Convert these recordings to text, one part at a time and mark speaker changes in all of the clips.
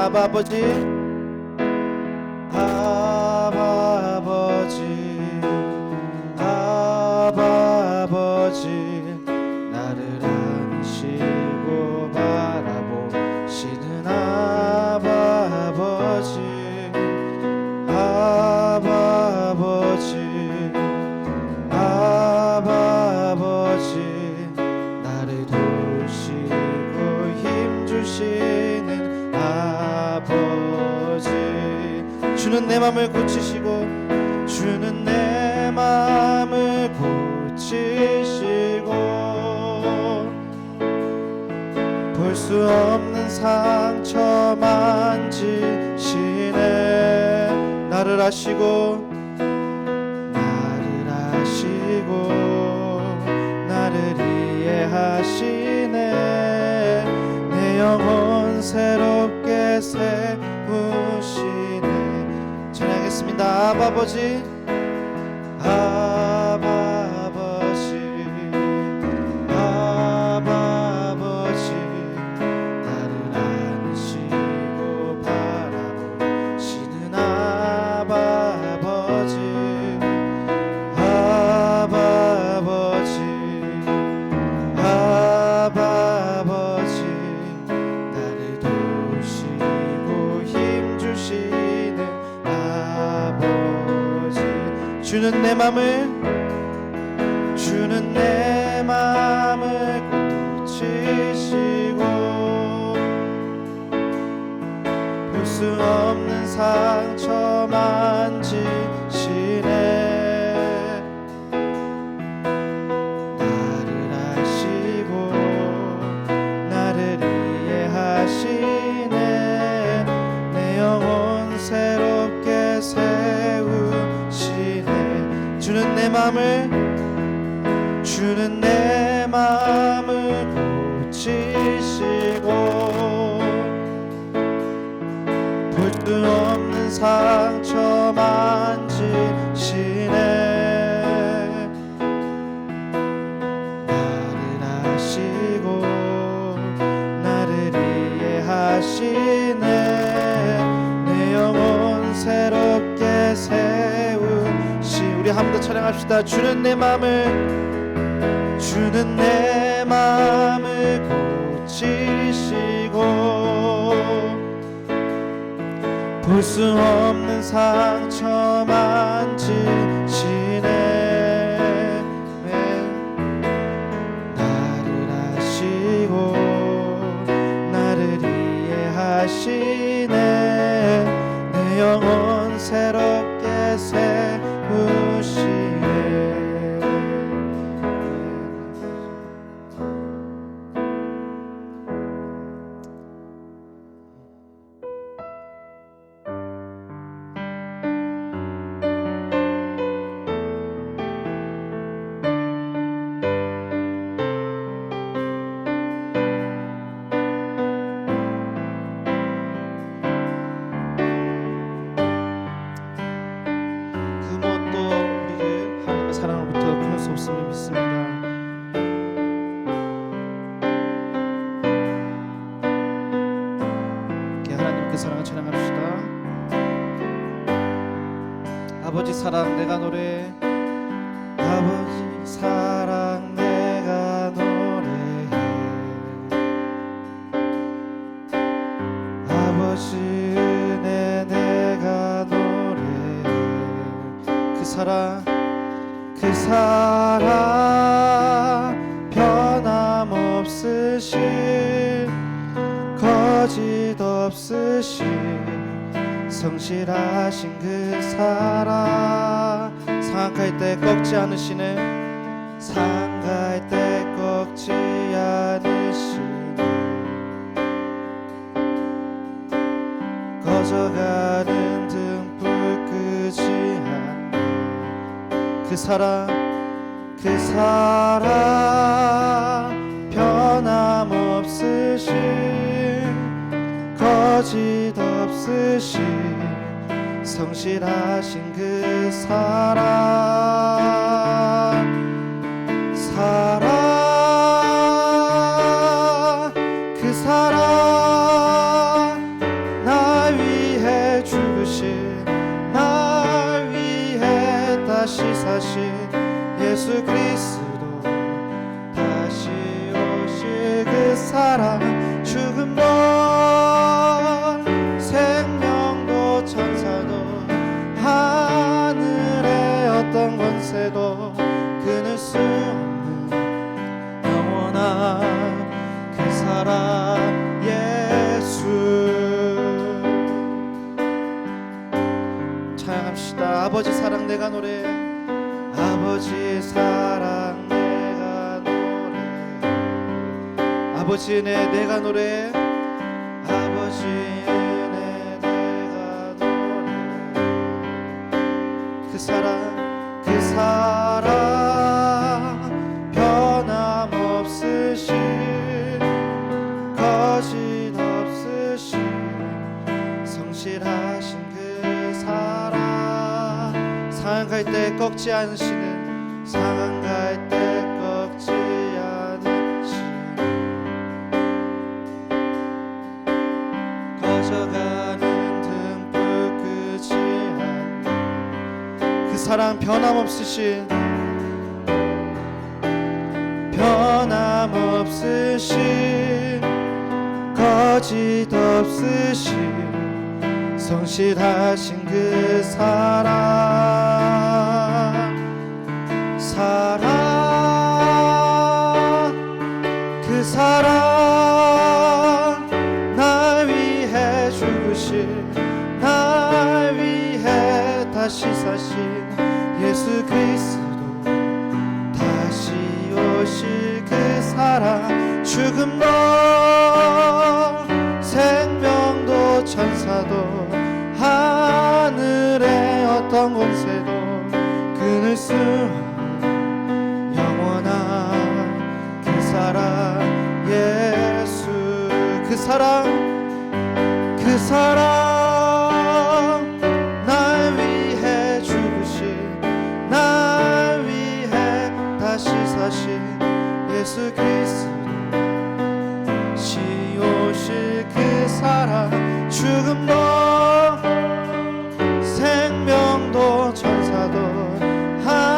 Speaker 1: 하겠습니다. 아버지, 아버지, 아버지, 나를 안으시고 바라보시는 아버지, 아버지, 아버지, 나를 도우시고 힘주시는 아버지. 주는 내 맘을 고치시고, 주는 내 맘을 고치시고, 볼 수 없는 상처 만지시네. 나를 아시고, 나를 아시고, 나를 이해하시네. 내 영혼 새롭게 세우시네. 찬양하겠습니다. 아버지, 아버지, 아버지, 나를 안으시고 바라보시는 아버지, 아버지, 아버지, 나를 도우시고 힘주시는 아버지. 주는 내 맘을, 주는 내 맘을 고치시고, 볼 수 없는 상처 만지시네. 나를 아시고, 나를 이해하시네. 내 영혼 새롭게 세우시네. 주는 내 맘을, 주는 내 맘을 고치시고, 볼 수 없는 상처 만지시네. 나를 아시고, 나를 이해하시네. 내 영혼 새롭게 세우시. 우리 한 번 더 찬양합시다. 주는 내 맘을, 주는 내 맘을 고치시고, 볼 수 없는 상처 만지시네. 나를 아시고, 나를 이해하시네. 내 영혼 새롭게 세우시네. 없음을 믿습니다. 이렇게 하나님께 사랑을 찬양합시다. 아버지 사랑 내가 노래해. 아버지 사랑 내가 노래해. 아버지 은혜 내가 노래해. 그 사랑, 그 사랑 변함없으신, 거짓 없으신, 성실하신 그 사랑. 상할 때 꺾지 않으시네. 상할 때 꺾지 않으시네. 꺼져가는 등불 끄지 않네. 그 사랑, 그 사랑 변함없으신, 거짓 없으신, 성실하신 그 사랑. 사랑, 그 사랑 다시 사신 예수 그리스도, 다시 오실 그 사랑, 죽음도 생명도 천사도 하늘의 어떤 권세도 끊을 수 없는 영원한 그 사랑 예수. 찬양합시다. 아버지 사랑 내가 노래, 아버지 사랑 내가 노래, 아버지 은혜 내가 노래, 아버지 은혜 내가 노래. 그 사랑, 그 사랑 변함없으신, 거짓 없으신, 성실하신 그 사랑, 상한 갈 때 꺾지 않으시는, 상한 갈 때 꺾지 않으시는, 꺼져가는 등불 끄지 않는 그 사랑, 변함없으신, 변함없으신, 거짓 없으신, 성실하신 그 사랑, 사랑, 그 사랑, 날 위해 죽으신, 날 위해 다시 사신 예수 그리스도, 다시 오실 그 사랑, 죽음도 생명도 천사도 하늘의 어떤 권세도 끊을 수 없는 영원한 그 사랑 예수. 그 사랑, 그 사랑, 날 위해 죽으신, 날 위해 다시 사신 예수 그리스도, 다시 오실 그 사랑, 죽음도 생명도 천사도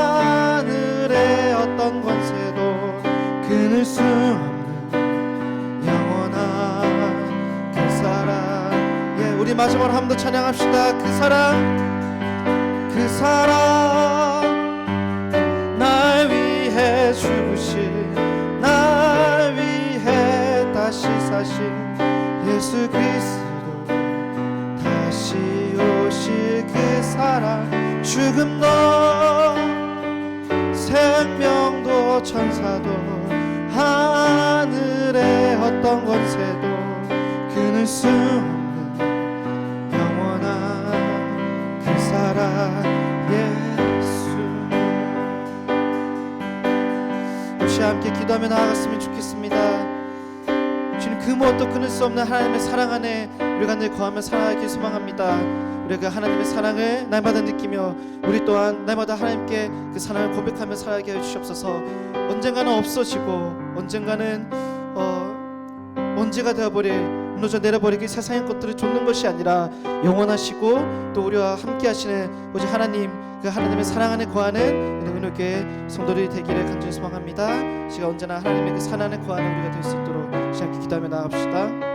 Speaker 1: 하늘의 어떤 권세도 끊을 수 없는 영원한 그 사랑. 예, 우리 마지막으로 한 번 더 찬양합시다. 그 사랑, 그 사랑, 날 위해 죽으신, 날 위해 다시 사신 예수 그리스도, 다시 오실 그 사랑, 죽음도 생명도 천사도 하늘의 어떤 권세도 끊을 수 없는 영원한 그 사랑 예수. 혹시 함께 기도하며 나아갔으면 좋겠습니다. 주님, 그 무엇도 끊을 수 없는 하나님의 사랑 안에 우리가 늘 거하며 살아가길 소망합니다. 우리가 하나님의 사랑을 날마다 느끼며 우리 또한 날마다 하나님께 그 사랑을 고백하며 살아가게 해 주시옵소서. 언젠가는 없어지고 언젠가는 먼지가 되어버릴, 무너져 내려버리기 세상의 것들을 좇는 것이 아니라 영원하시고 또 우리와 함께 하시는 오직 하나님, 그 하나님의 사랑 안에 거하는 은혜교회 성도들이 되기를 간절히 소망합니다. 시가 언제나 하나님의 그 사랑 안에 거하는 우리가 될 수 있도록 함께 기도하며 나아갑시다.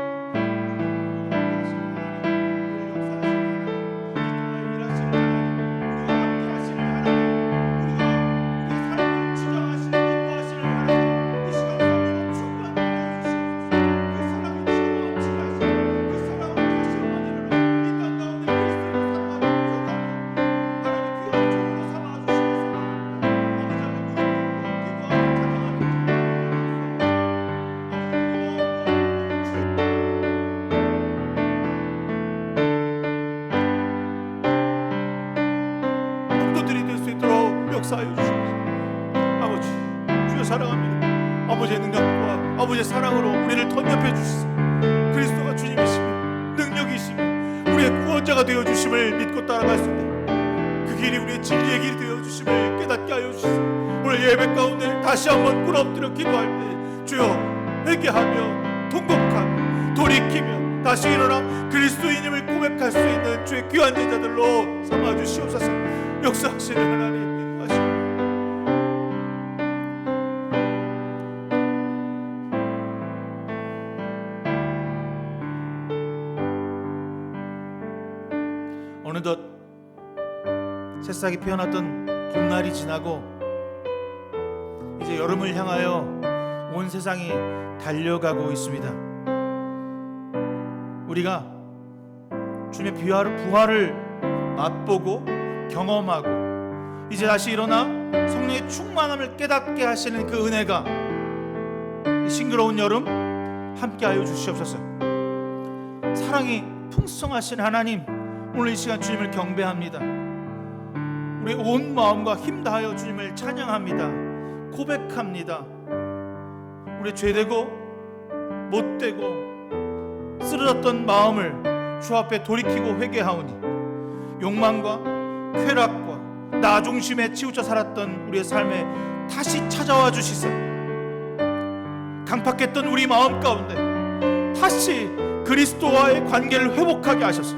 Speaker 2: 역사하여 주시옵소서. 아버지, 주여 사랑합니다. 아버지의 능력과 아버지의 사랑으로 우리를 덧입혀 주시소. 그리스도가 주님이시며 능력이시며 우리의 구원자가 되어 주심을 믿고 따라갈 수 있는 그 길이 우리의 진리의 길이 되어 주심을 깨닫게 하여 주시소. 오늘 예배 가운데 다시 한번 꿇어 엎드려 기도할 때 주여 회개하며 통곡하며 돌이키며 다시 일어나 그리스도인임을 고백할 수 있는 주의 귀한 제자들로 삼아 주시옵소서. 역사하시는 하나님, 새싹이 피어났던 봄날이 지나고 이제 여름을 향하여 온 세상이 달려가고 있습니다. 우리가 주님의 부활을 맛보고 경험하고 이제 다시 일어나 성령의 충만함을 깨닫게 하시는 그 은혜가 이 싱그러운 여름 함께하여 주시옵소서. 사랑이 풍성하신 하나님, 오늘 이 시간 주님을 경배합니다. 우리 온 마음과 힘 다하여 주님을 찬양합니다. 고백합니다. 우리 죄되고 못되고 쓰러졌던 마음을 주 앞에 돌이키고 회개하오니 욕망과 쾌락과 나 중심에 치우쳐 살았던 우리의 삶에 다시 찾아와 주시사 강팍했던 우리 마음 가운데 다시 그리스도와의 관계를 회복하게 하셔서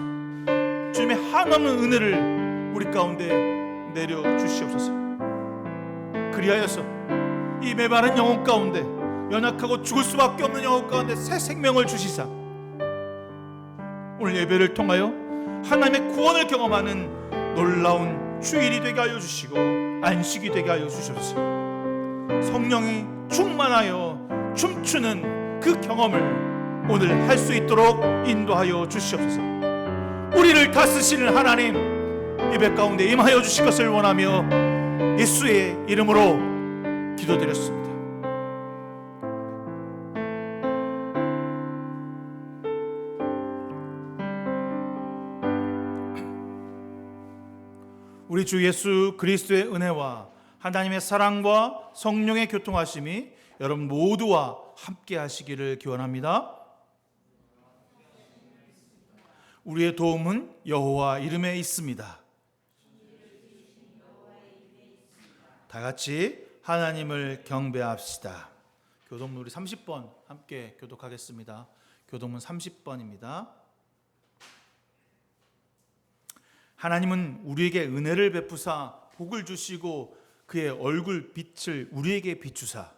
Speaker 2: 주님의 한없는 은혜를 우리 가운데 내려 주시옵소서. 그리하여서 이 메마른 영혼 가운데 연약하고 죽을 수밖에 없는 영혼 가운데 새 생명을 주시사 오늘 예배를 통하여 하나님의 구원을 경험하는 놀라운 주일이 되게 하여 주시고 안식이 되게 하여 주시옵소서. 성령이 충만하여 춤추는 그 경험을 오늘 할 수 있도록 인도하여 주시옵소서. 우리를 다스리는 하나님 예배 가운데 임하여 주실 것을 원하며 예수의 이름으로 기도드렸습니다. 우리 주 예수 그리스도의 은혜와 하나님의 사랑과 성령의 교통하심이 여러분 모두와 함께 하시기를 기원합니다. 우리의 도움은 여호와 이름에 있습니다. 다 같이 하나님을 경배합시다. 교동문 우리 30번 함께 교독하겠습니다. 교동문 30번입니다. 하나님은 우리에게 은혜를 베푸사 복을 주시고 그의 얼굴 빛을 우리에게 비추사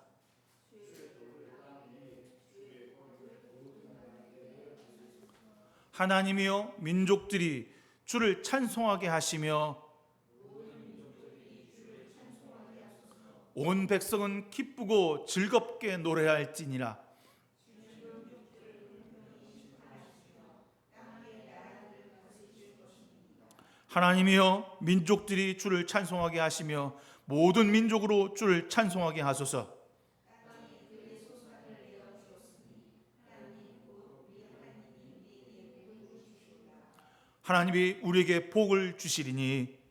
Speaker 2: 하나님이여 민족들이 주를 찬송하게 하시며 온 백성은 기쁘고 즐겁게 노래할지니라. 하나님이여 민족들이 주를 찬송하게 하시며 모든 민족으로 주를 찬송하게 하소서. 하나님이 우리에게 복을 주시리니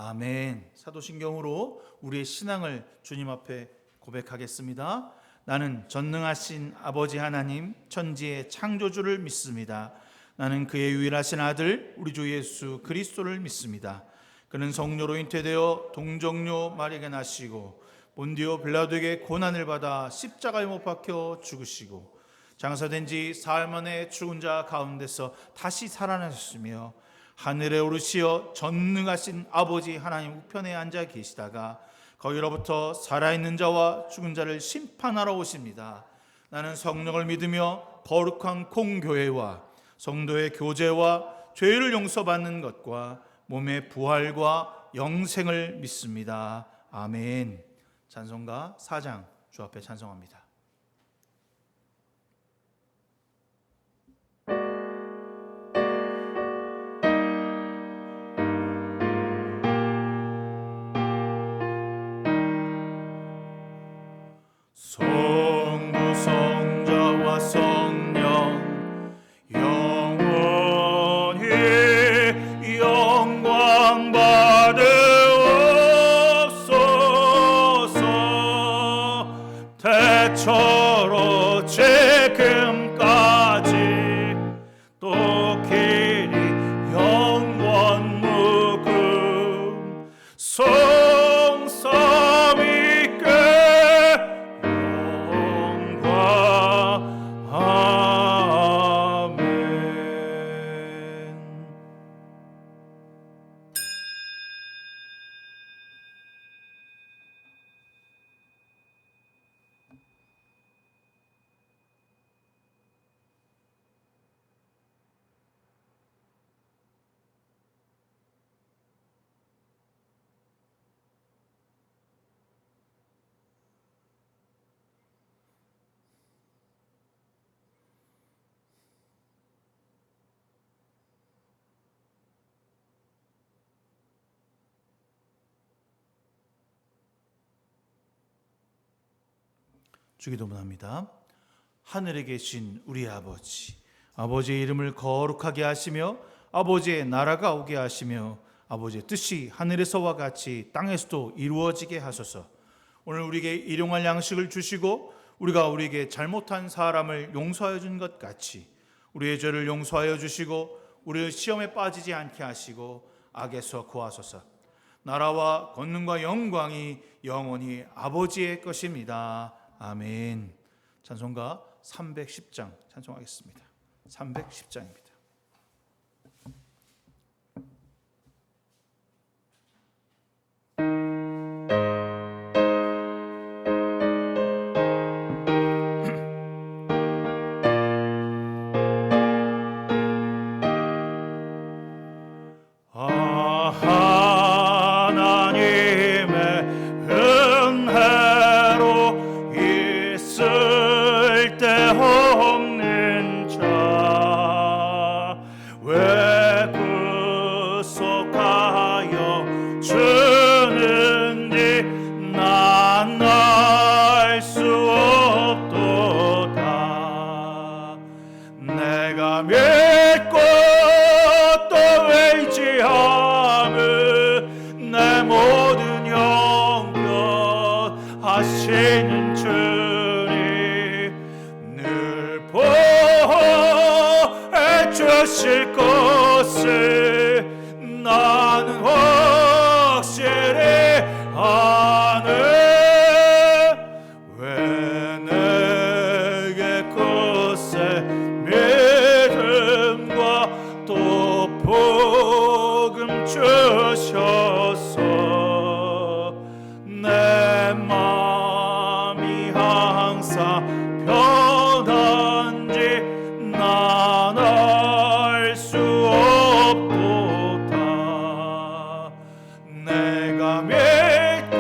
Speaker 2: 아멘. 사도신경으로 우리의 신앙을 주님 앞에 고백하겠습니다. 나는 전능하신 아버지 하나님 천지의 창조주를 믿습니다. 나는 그의 유일하신 아들 우리 주 예수 그리스도를 믿습니다. 그는 성녀로 잉태되어 동정녀 마리아에게 나시고 본디오 빌라도에게 고난을 받아 십자가에 못 박혀 죽으시고 장사된 지 사흘 만에 죽은 자 가운데서 다시 살아나셨으며 하늘에 오르시어 전능하신 아버지 하나님 우편에 앉아 계시다가 거기로부터 살아있는 자와 죽은 자를 심판하러 오십니다. 나는 성령을 믿으며 거룩한 공교회와 성도의 교제와 죄를 용서받는 것과 몸의 부활과 영생을 믿습니다. 아멘. 찬송가 4장 주 앞에 찬송합니다. 성부 성자와 성령 영원히 영광 받으옵소서. 대처로 지금까지 또 길이 영원 무금 성삼위께 주기도문합니다. 하늘에 계신 우리 아버지, 아버지의 이름을 거룩하게 하시며 아버지의 나라가 오게 하시며 아버지의 뜻이 하늘에서와 같이 땅에서도 이루어지게 하소서. 오늘 우리에게 일용할 양식을 주시고 우리가 우리에게 잘못한 사람을 용서하여 준 것 같이 우리의 죄를 용서하여 주시고 우리를 시험에 빠지지 않게 하시고 악에서 구하소서. 나라와 권능과 영광이 영원히 아버지의 것입니다. 아멘. 찬송가 310장 찬송하겠습니다. 310장입니다.
Speaker 3: 하시는 주님 늘 보호해 주실 것을 나는 확실히 아네. 왜 내게 그새 믿음과 또 복음 주셔서 내 마음이 항상 편한지 난 알 수 없도다. 내가 믿고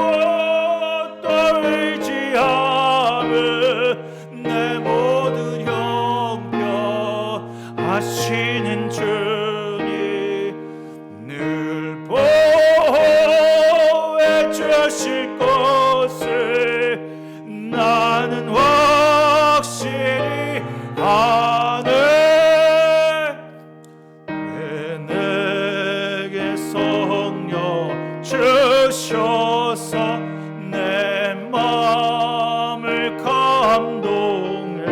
Speaker 3: 또 의지함은 내 모든 형편 하시는 주님 늘 보호해 주실 것을 나는 확실히 아네. 왜 내게 성령 주셔서 내 마음을 감동해.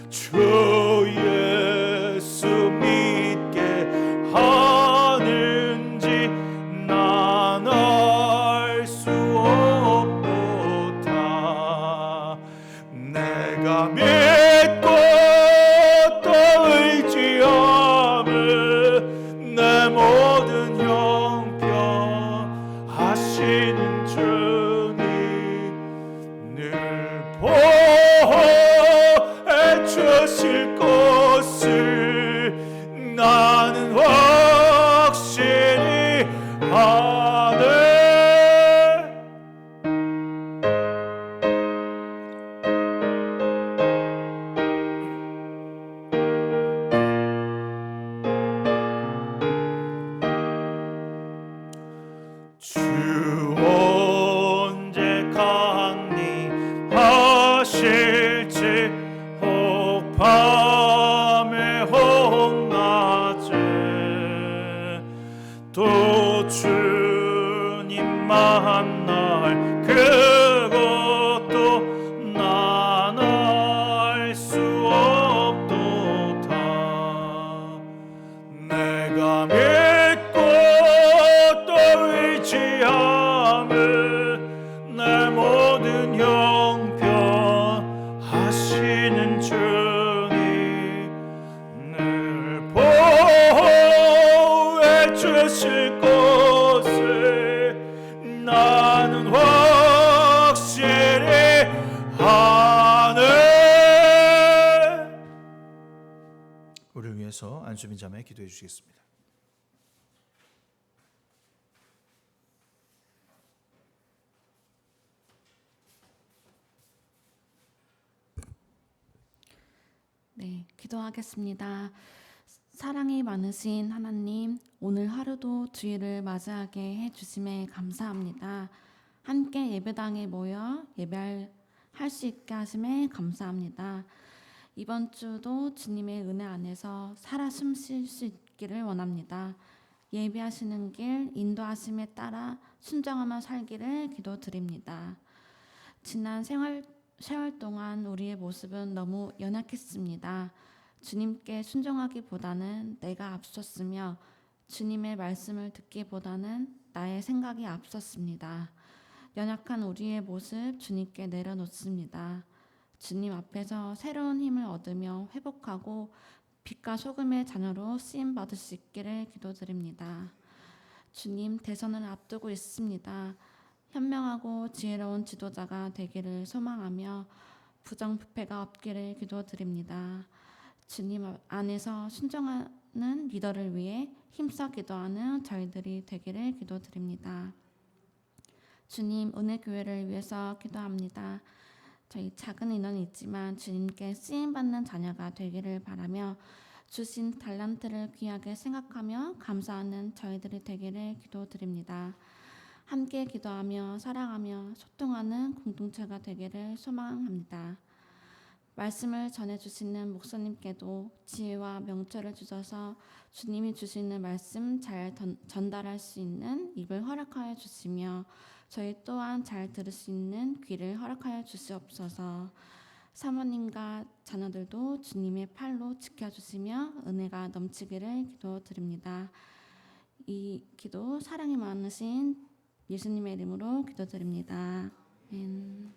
Speaker 3: 주 예수 믿게 하는지 난 알 수 없도다. 내가 믿고 또 의지함은 내 모든 형편 하시는 주님 늘 보호해 주실 것을 나는 확실히 아네. 주 언제 강림하실지 혹 밤에 혹 낮에 또 주님 만날 그것도 난 알 수 없도다. 내가 믿고 또 의지함은 내 모든 형편 하시는 주님 늘 보호해 주실 것을 나는 확실히 아네.
Speaker 2: 우리를 위해서 안수민 자매 기도해 주시겠습니다.
Speaker 4: 네, 기도하겠습니다. 사랑이 많으신 하나님, 오늘 하루도 주일을 맞이하게 해주심에 감사합니다. 함께 예배당에 모여 예배할 할 수 있게 하심에 감사합니다. 이번 주도 주님의 은혜 안에서 살아 숨쉴 수 있기를 원합니다. 예비하시는 길 인도하심에 따라 순종하며 살기를 기도드립니다. 지난 세월 동안 우리의 모습은 너무 연약했습니다. 주님께 순종하기보다는 내가 앞섰으며 주님의 말씀을 듣기보다는 나의 생각이 앞섰습니다. 연약한 우리의 모습 주님께 내려놓습니다. 주님 앞에서 새로운 힘을 얻으며 회복하고 빛과 소금의 자녀로 쓰임 받을 수 있기를 기도드립니다. 주님, 대선을 앞두고 있습니다. 현명하고 지혜로운 지도자가 되기를 소망하며 부정부패가 없기를 기도드립니다. 주님 안에서 순종하는 리더를 위해 힘써 기도하는 저희들이 되기를 기도드립니다. 주님, 은혜교회를 위해서 기도합니다. 저희 작은 인원이 있지만 주님께 쓰임받는 자녀가 되기를 바라며 주신 달란트를 귀하게 생각하며 감사하는 저희들이 되기를 기도드립니다. 함께 기도하며 사랑하며 소통하는 공동체가 되기를 소망합니다. 말씀을 전해주시는 목사님께도 지혜와 명철을 주셔서 주님이 주시는 말씀 잘 전달할 수 있는 입을 허락하여 주시며 저희 또한 잘 들을 수 있는 귀를 허락하여 주시옵소서. 사모님과 자녀들도 주님의 팔로 지켜주시며 은혜가 넘치기를 기도드립니다. 이 기도 사랑이 많으신 예수님의 이름으로 기도드립니다. 아멘.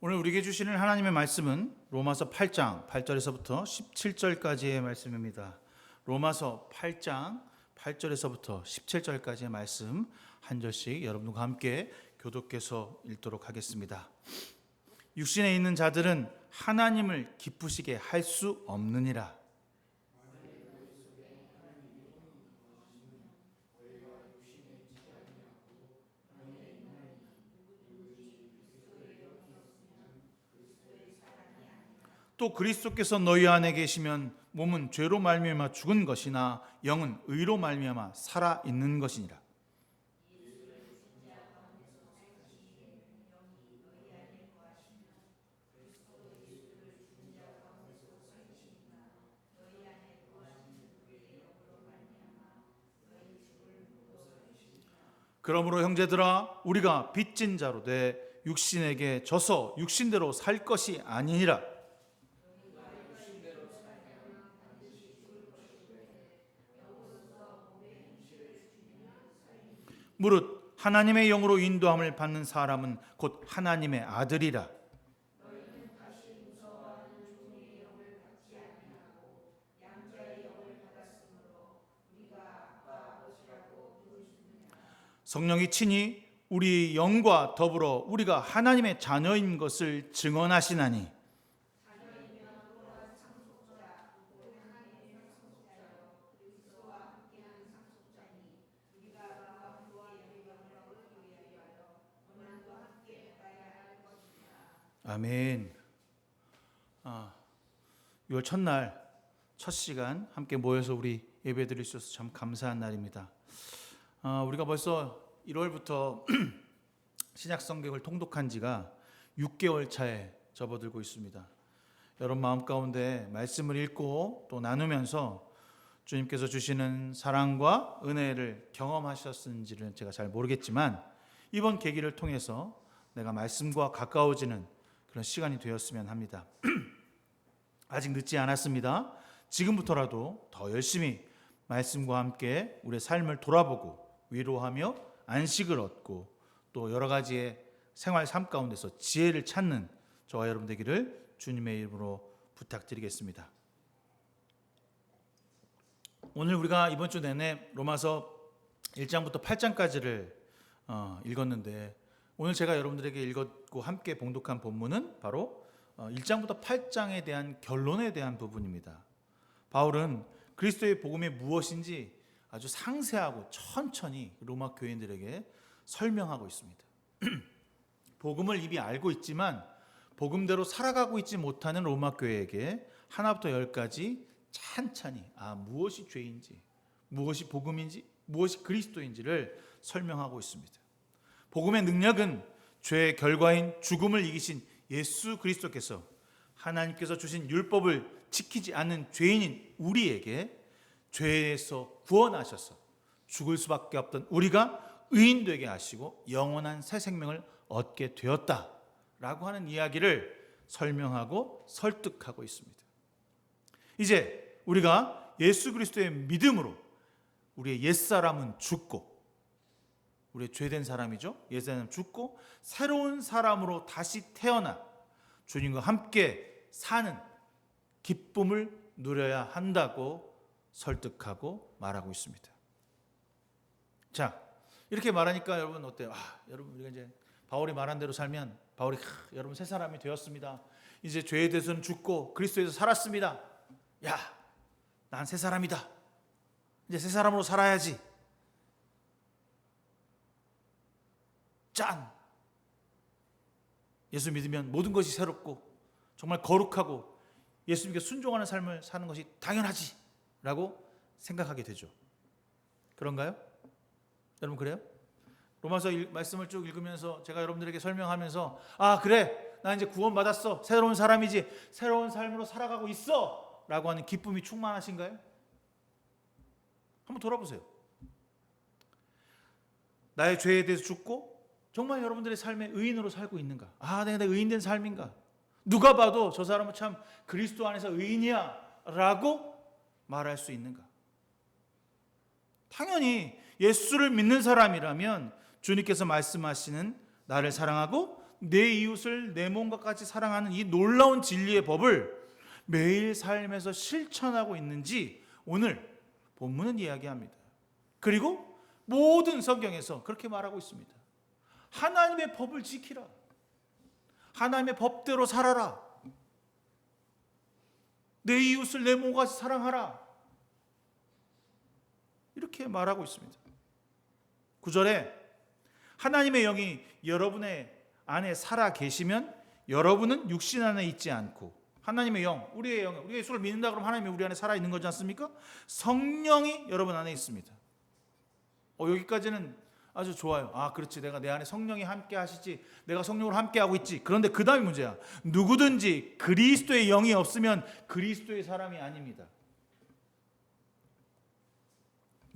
Speaker 2: 오늘 우리에게 주시는 하나님의 말씀은 로마서 8장 8절에서부터 17절까지의 말씀입니다. 로마서 8장 8절에서부터 17절까지의 말씀 한 절씩 여러분과 함께 교독해서 읽도록 하겠습니다. 육신에 있는 자들은 하나님을 기쁘시게 할 수 없느니라. 또 그리스도께서 너희 안에 계시면 몸은 죄로 말미암아 죽은 것이나 영은 의로 말미암아 살아 있는 것이니라. 그러므로 형제들아 우리가 빚진 자로 돼 육신에게 져서 육신대로 살 것이 아니니라. 무릇 하나님의 영으로 인도함을 받는 사람은 곧 하나님의 아들이라. 성령이 친히 우리 영과 더불어 우리가 하나님의 자녀인 것을 증언하시나니 아멘. 6월 첫날 첫 시간 함께 모여서 우리 예배드릴 수 있어서 참 감사한 날입니다. 우리가 벌써 1월부터 신약 성경을 통독한 지가 6개월 차에 접어들고 있습니다. 여러분 마음 가운데 말씀을 읽고 또 나누면서 주님께서 주시는 사랑과 은혜를 경험하셨는지는 제가 잘 모르겠지만 이번 계기를 통해서 내가 말씀과 가까워지는 그런 시간이 되었으면 합니다. 아직 늦지 않았습니다. 지금부터라도 더 열심히 말씀과 함께 우리의 삶을 돌아보고 위로하며 안식을 얻고 또 여러 가지의 생활 삶 가운데서 지혜를 찾는 저와 여러분 되기를 주님의 이름으로 부탁드리겠습니다. 오늘 우리가 이번 주 내내 로마서 1장부터 8장까지를 읽었는데 오늘 제가 여러분들에게 읽었고 함께 봉독한 본문은 바로 1장부터 8장에 대한 결론에 대한 부분입니다. 바울은 그리스도의 복음이 무엇인지 아주 상세하고 천천히 로마 교인들에게 설명하고 있습니다. 복음을 이미 알고 있지만 복음대로 살아가고 있지 못하는 로마 교회에게 하나부터 열까지 찬찬히 무엇이 죄인지, 무엇이 복음인지, 무엇이 그리스도인지를 설명하고 있습니다. 복음의 능력은 죄의 결과인 죽음을 이기신 예수 그리스도께서 하나님께서 주신 율법을 지키지 않는 죄인인 우리에게 죄에서 구원하셔서 죽을 수밖에 없던 우리가 의인되게 하시고 영원한 새 생명을 얻게 되었다라고 하는 이야기를 설명하고 설득하고 있습니다. 이제 우리가 예수 그리스도의 믿음으로 우리의 옛사람은 죽고, 우리의 죄된 사람이죠, 옛사람은 죽고 새로운 사람으로 다시 태어나 주님과 함께 사는 기쁨을 누려야 한다고 설득하고 말하고 있습니다. 자, 이렇게 말하니까 여러분 어때요? 여러분 우리가 이제 바울이 말한 대로 살면 바울이 여러분 새 사람이 되었습니다. 이제 죄에 대해서는 죽고 그리스도에서 살았습니다. 야, 난 새 사람이다. 이제 새 사람으로 살아야지. 짠! 예수 믿으면 모든 것이 새롭고 정말 거룩하고 예수님께 순종하는 삶을 사는 것이 당연하지 라고 생각하게 되죠. 그런가요? 여러분 그래요? 로마서 말씀을 쭉 읽으면서 제가 여러분들에게 설명하면서 그래, 나 이제 구원받았어, 새로운 사람이지, 새로운 삶으로 살아가고 있어 라고 하는 기쁨이 충만하신가요? 한번 돌아보세요. 나의 죄에 대해서 죽고 정말 여러분들의 삶에 의인으로 살고 있는가? 내가 의인된 삶인가? 누가 봐도 저 사람은 참 그리스도 안에서 의인이야 라고 말할 수 있는가? 당연히 예수를 믿는 사람이라면 주님께서 말씀하시는 나를 사랑하고 내 이웃을 내 몸과 같이 사랑하는 이 놀라운 진리의 법을 매일 삶에서 실천하고 있는지 오늘 본문은 이야기합니다. 그리고 모든 성경에서 그렇게 말하고 있습니다. 하나님의 법을 지키라. 하나님의 법대로 살아라. 내 이웃을 내 몸과 같이 사랑하라. 이렇게 말하고 있습니다. 9절에 하나님의 영이 여러분의 안에 살아 계시면 여러분은 육신 안에 있지 않고, 하나님의 영, 우리의 영, 우리가 예수를 믿는다 그러면 하나님이 우리 안에 살아 있는 거지 않습니까? 성령이 여러분 안에 있습니다. 여기까지는 아주 좋아요. 그렇지, 내가 내 안에 성령이 함께 하시지, 내가 성령으로 함께 하고 있지. 그런데 그 다음이 문제야. 누구든지 그리스도의 영이 없으면 그리스도의 사람이 아닙니다.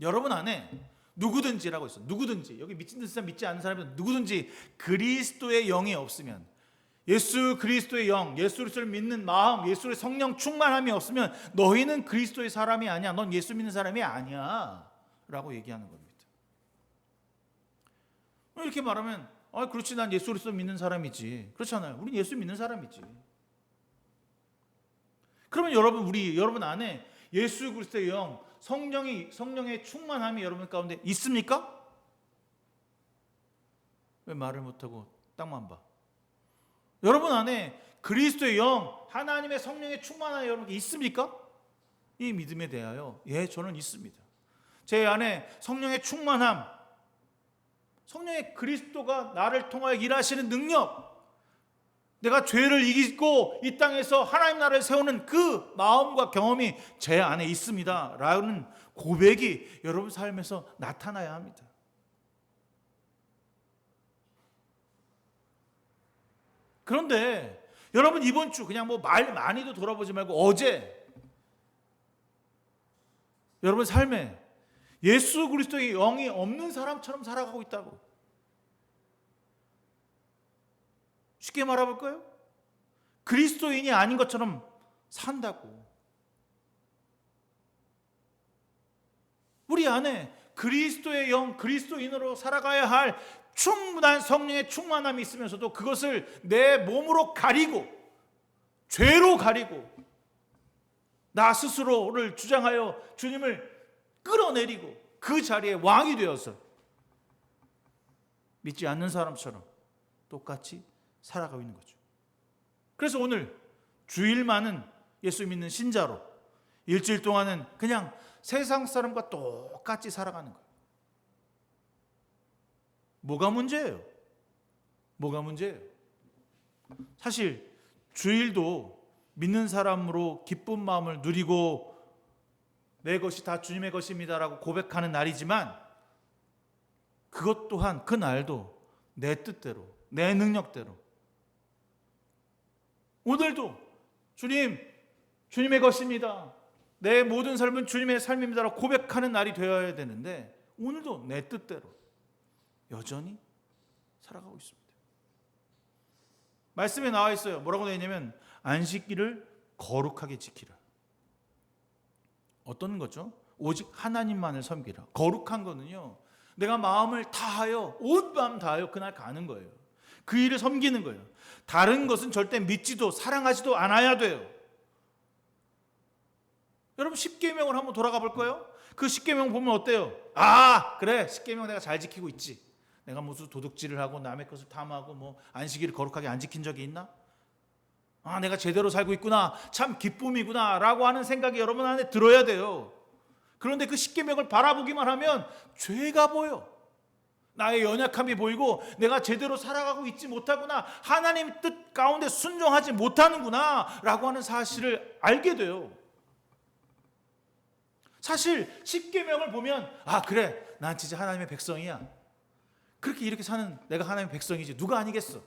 Speaker 2: 여러분 안에 누구든지라고 있어. 누구든지, 여기 믿는 사람 믿지 않는 사람은 누구든지 그리스도의 영이 없으면, 예수 그리스도의 영, 예수 그리스도를 믿는 마음, 예수의 성령 충만함이 없으면 너희는 그리스도의 사람이 아니야. 넌 예수 믿는 사람이 아니야 라고 얘기하는 겁니다. 이렇게 말하면 그렇지, 난 예수 그리스도 믿는 사람이지. 그렇잖아요. 우린 예수 믿는 사람이지. 그러면 여러분 안에 예수 그리스도의 영, 성령의 충만함이 여러분 가운데 있습니까? 왜 말을 못하고 땅만 봐? 여러분 안에 그리스도의 영, 하나님의 성령의 충만함이 여러분께 있습니까? 이 믿음에 대하여 저는 있습니다. 제 안에 성령의 충만함, 성령의 그리스도가 나를 통하여 일하시는 능력, 내가 죄를 이기고 이 땅에서 하나님 나라를 세우는 그 마음과 경험이 제 안에 있습니다 라는 고백이 여러분 삶에서 나타나야 합니다. 그런데 여러분 이번 주 그냥 말 많이도 돌아보지 말고 어제 여러분 삶에 예수 그리스도의 영이 없는 사람처럼 살아가고 있다고. 쉽게 말해볼까요? 그리스도인이 아닌 것처럼 산다고. 우리 안에 그리스도의 영, 그리스도인으로 살아가야 할 충분한 성령의 충만함이 있으면서도 그것을 내 몸으로 가리고, 죄로 가리고, 나 스스로를 주장하여 주님을 끌어내리고 그 자리에 왕이 되어서 믿지 않는 사람처럼 똑같이 살아가고 있는 거죠. 그래서 오늘 주일만은 예수 믿는 신자로 일주일 동안은 그냥 세상 사람과 똑같이 살아가는 거예요. 뭐가 문제예요? 뭐가 문제예요? 사실 주일도 믿는 사람으로 기쁜 마음을 누리고 내 것이 다 주님의 것입니다라고 고백하는 날이지만 그것 또한 그 날도 내 뜻대로, 내 능력대로 오늘도 주님의 것입니다. 내 모든 삶은 주님의 삶입니다라고 고백하는 날이 되어야 되는데 오늘도 내 뜻대로 여전히 살아가고 있습니다. 말씀에 나와 있어요. 뭐라고 되어 있냐면 안식일을 거룩하게 지키라. 어떤 거죠? 오직 하나님만을 섬기라. 거룩한 거는요, 내가 마음을 다하여 온 마음 다하여 그날 가는 거예요. 그 일을 섬기는 거예요. 다른 것은 절대 믿지도 사랑하지도 않아야 돼요. 여러분 10계명을 한번 돌아가 볼까요? 그 10계명 보면 어때요? 아 그래 10계명 내가 잘 지키고 있지. 내가 무슨 도둑질을 하고 남의 것을 탐하고 뭐 안식일을 거룩하게 안 지킨 적이 있나? 아 내가 제대로 살고 있구나, 참 기쁨이구나 라고 하는 생각이 여러분 안에 들어야 돼요. 그런데 그 10계명을 바라보기만 하면 죄가 보여. 나의 연약함이 보이고 내가 제대로 살아가고 있지 못하구나, 하나님 뜻 가운데 순종하지 못하는구나 라고 하는 사실을 알게 돼요. 사실 10계명을 보면 아 그래 난 진짜 하나님의 백성이야, 그렇게 이렇게 사는 내가 하나님의 백성이지 누가 아니겠어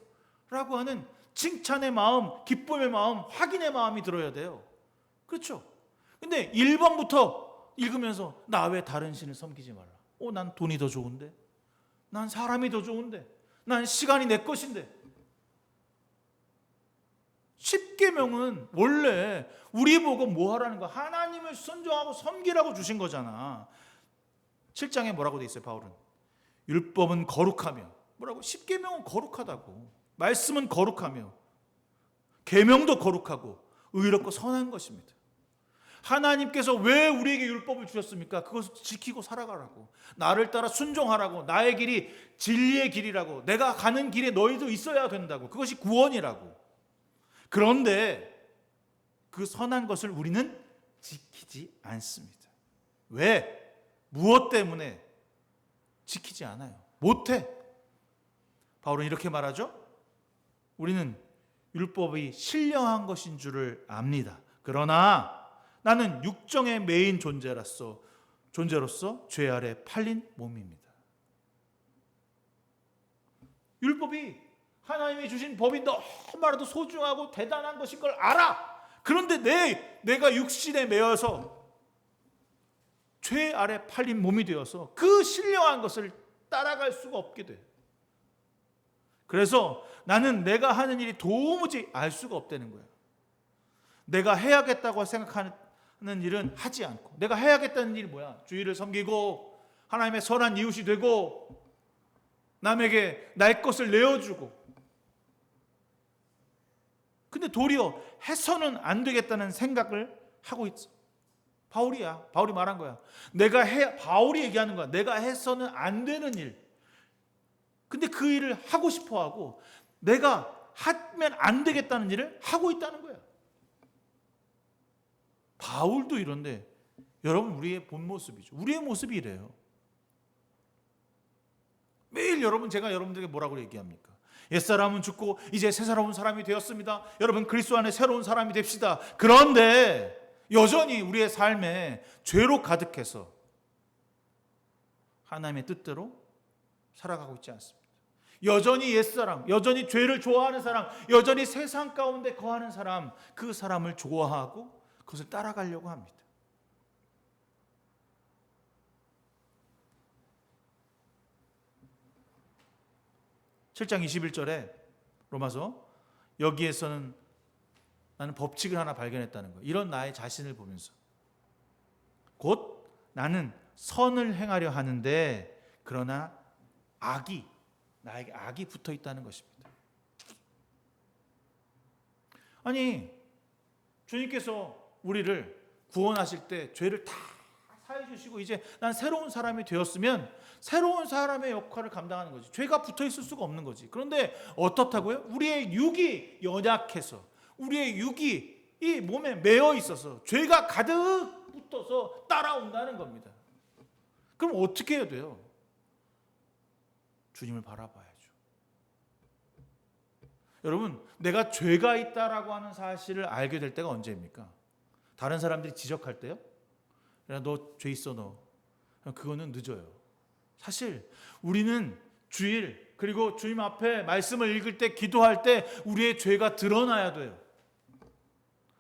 Speaker 2: 라고 하는 칭찬의 마음, 기쁨의 마음, 확인의 마음이 들어야 돼요. 그렇죠? 근데 1번부터 읽으면서 나 왜 다른 신을 섬기지 말라. 난 돈이 더 좋은데, 난 사람이 더 좋은데, 난 시간이 내 것인데. 10계명은 원래 우리 보고 뭐 하라는 거야? 하나님을 순종하고 섬기라고 주신 거잖아. 7장에 뭐라고 돼 있어요? 바울은 율법은 거룩하며, 뭐라고? 10계명은 거룩하다고. 말씀은 거룩하며 계명도 거룩하고 의롭고 선한 것입니다. 하나님께서 왜 우리에게 율법을 주셨습니까? 그것을 지키고 살아가라고, 나를 따라 순종하라고, 나의 길이 진리의 길이라고, 내가 가는 길에 너희도 있어야 된다고, 그것이 구원이라고. 그런데 그 선한 것을 우리는 지키지 않습니다. 왜? 무엇 때문에 지키지 않아요? 못해. 바울은 이렇게 말하죠. 우리는 율법이 신령한 것인 줄을 압니다. 그러나 나는 육정의 매인 존재로서 죄 아래 팔린 몸입니다. 율법이 하나님이 주신 법이 너무나도 소중하고 대단한 것인 걸 알아. 그런데 내가 육신에 매여서 죄 아래 팔린 몸이 되어서 그 신령한 것을 따라갈 수가 없게 돼. 그래서 나는 내가 하는 일이 도무지 알 수가 없다는 거예요. 내가 해야겠다고 생각하는 일은 하지 않고, 내가 해야겠다는 일이 뭐야? 주의를 섬기고 하나님의 선한 이웃이 되고 남에게 날 것을 내어주고. 근데 도리어 해서는 안 되겠다는 생각을 하고 있어. 바울이 말한 거야. 바울이 얘기하는 거야. 내가 해서는 안 되는 일. 근데 그 일을 하고 싶어 하고 내가 하면 안 되겠다는 일을 하고 있다는 거야. 바울도 이런데 여러분 우리의 본 모습이죠. 우리의 모습이 이래요. 매일 제가 여러분들에게 뭐라고 얘기합니까? 옛사람은 죽고 이제 새로운 사람이 되었습니다. 여러분 그리스도 안에 새로운 사람이 됩시다. 그런데 여전히 우리의 삶에 죄로 가득해서 하나님의 뜻대로 살아가고 있지 않습니다. 여전히 옛사람, 여전히 죄를 좋아하는 사람, 여전히 세상 가운데 거하는 사람, 그 사람을 좋아하고 그것을 따라가려고 합니다. (7장 21절에) 로마서, 여기에서는 나는 법칙을 하나 발견했다는 거예요. 이런 나의 자신을 보면서 곧 나는 선을 행하려 하는데 그러나 나에게 악이 붙어 있다는 것입니다. 아니 주님께서 우리를 구원하실 때 죄를 다 사해 주시고 이제 난 새로운 사람이 되었으면 새로운 사람의 역할을 감당하는 거지. 죄가 붙어 있을 수가 없는 거지. 그런데 어떻다고요? 우리의 육이 연약해서, 우리의 육이 이 몸에 매어 있어서 죄가 가득 붙어서 따라온다는 겁니다. 그럼 어떻게 해야 돼요? 주님을 바라봐야죠. 여러분, 내가 죄가 있다라고 하는 사실을 알게 될 때가 언제입니까? 다른 사람들이 지적할 때요? 야, 너 죄 있어 너. 그거는 늦어요. 사실 우리는 주일 그리고 주님 앞에 말씀을 읽을 때 기도할 때 우리의 죄가 드러나야 돼요.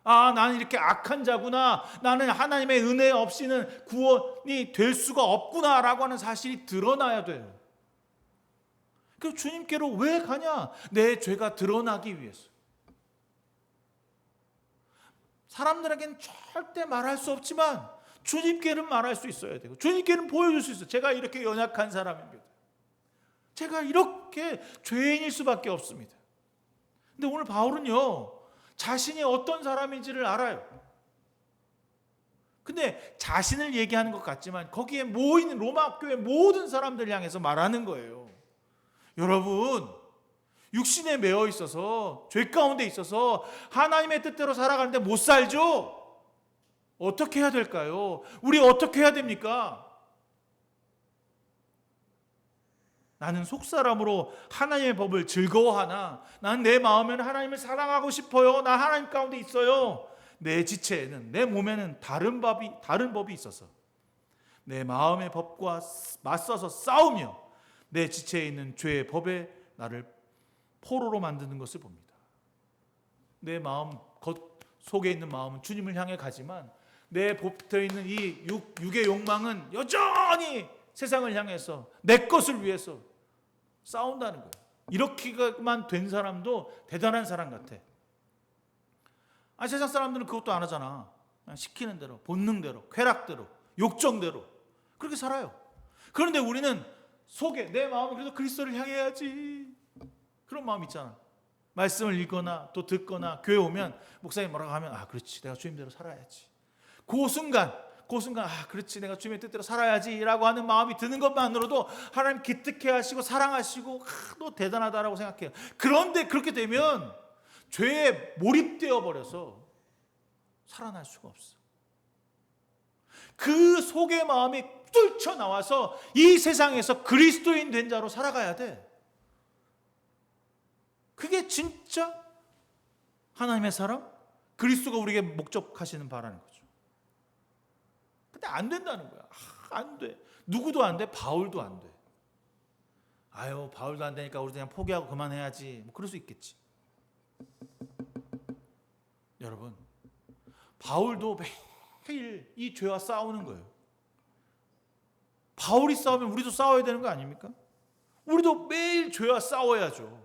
Speaker 2: 아, 나는 이렇게 악한 자구나. 나는 하나님의 은혜 없이는 구원이 될 수가 없구나라고 하는 사실이 드러나야 돼요. 그 주님께로 왜 가냐? 내 죄가 드러나기 위해서. 사람들에게는 절대 말할 수 없지만 주님께는 말할 수 있어야 되고 주님께는 보여줄 수 있어요. 제가 이렇게 연약한 사람입니다. 제가 이렇게 죄인일 수밖에 없습니다. 근데 오늘 바울은요, 자신이 어떤 사람인지를 알아요. 근데 자신을 얘기하는 것 같지만 거기에 모이는 로마 교회 모든 사람들 향해서 말하는 거예요. 여러분, 육신에 매어 있어서 죄 가운데 있어서 하나님의 뜻대로 살아가는데 못 살죠? 어떻게 해야 될까요? 우리 어떻게 해야 됩니까? 나는 속사람으로 하나님의 법을 즐거워하나 나는 내 마음에는 하나님을 사랑하고 싶어요. 나 하나님 가운데 있어요. 내 지체에는 내 몸에는 다른 법이 있어서 내 마음의 법과 맞서서 싸우며 내 지체에 있는 죄의 법에 나를 포로로 만드는 것을 봅니다. 내 마음 속에 있는 마음은 주님을 향해 가지만 내 붙어 있는 이 육의 욕망은 여전히 세상을 향해서 내 것을 위해서 싸운다는 거예요. 이렇게만 된 사람도 대단한 사람 같아. 세상 사람들은 그것도 안 하잖아. 그냥 시키는 대로, 본능대로, 쾌락대로, 욕정대로 그렇게 살아요. 그런데 우리는 속에 내 마음은 그래도 그리스도를 향해야지 그런 마음 있잖아. 말씀을 읽거나 또 듣거나 교회 오면 목사님 뭐라고 하면 그렇지 내가 주님대로 살아야지. 그 순간 그렇지 내가 주님의 뜻대로 살아야지라고 하는 마음이 드는 것만으로도 하나님 기특해 하시고 사랑하시고 너 대단하다라고 생각해요. 그런데 그렇게 되면 죄에 몰입되어 버려서 살아날 수가 없어. 그 속의 마음이 뛰쳐나와서 이 세상에서 그리스도인 된 자로 살아가야 돼. 그게 진짜 하나님의 사랑? 그리스도가 우리에게 목적하시는 바라는 거죠. 근데 안 된다는 거야. 안 돼. 누구도 안 돼. 바울도 안 돼. 바울도 안 되니까 우리 그냥 포기하고 그만해야지. 그럴 수 있겠지. 여러분, 바울도 매일 이 죄와 싸우는 거예요. 바울이 싸우면 우리도 싸워야 되는 거 아닙니까? 우리도 매일 죄와 싸워야죠.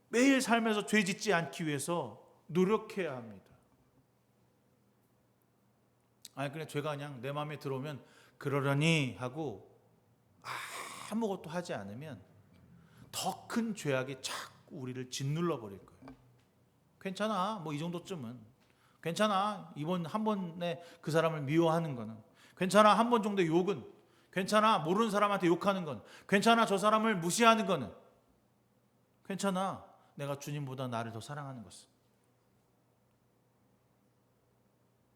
Speaker 2: 매일 살면서 죄 짓지 않기 위해서 노력해야 합니다. 그냥 죄가 그냥 내 마음에 들어오면 그러려니 하고 아무것도 하지 않으면 더 큰 죄악이 자꾸 우리를 짓눌러 버릴 거예요. 괜찮아, 이 정도쯤은 괜찮아. 이번 한 번에 그 사람을 미워하는 거는 괜찮아. 한 번 정도의 욕은 괜찮아. 모르는 사람한테 욕하는 건 괜찮아. 저 사람을 무시하는 거는 괜찮아. 내가 주님보다 나를 더 사랑하는 것은.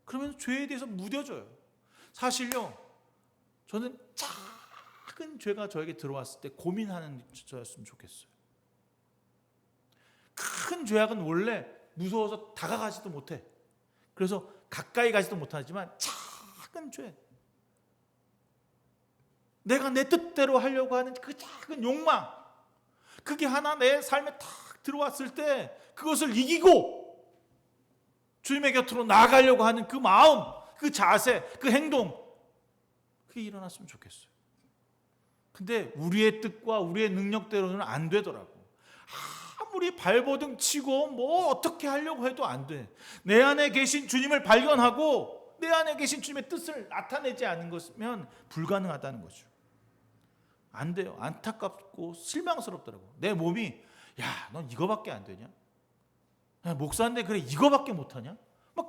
Speaker 2: 그러면 죄에 대해서 무뎌져요. 사실요, 저는 작은 죄가 저에게 들어왔을 때 고민하는 저였으면 좋겠어요. 큰 죄악은 원래 무서워서 다가가지도 못해. 그래서 가까이 가지도 못하지만 작은 죄, 내가 내 뜻대로 하려고 하는 그 작은 욕망, 그게 하나 내 삶에 탁 들어왔을 때 그것을 이기고 주님의 곁으로 나아가려고 하는 그 마음, 그 자세, 그 행동, 그게 일어났으면 좋겠어요. 근데 우리의 뜻과 우리의 능력대로는 안 되더라고. 아무리 발버둥 치고 어떻게 하려고 해도 안 돼. 내 안에 계신 주님을 발견하고 내 안에 계신 주님의 뜻을 나타내지 않는 것이면 불가능하다는 거죠. 안 돼요. 안타깝고 실망스럽더라고. 내 몸이 넌 이거밖에 안 되냐? 목사인데 그래 이거밖에 못하냐?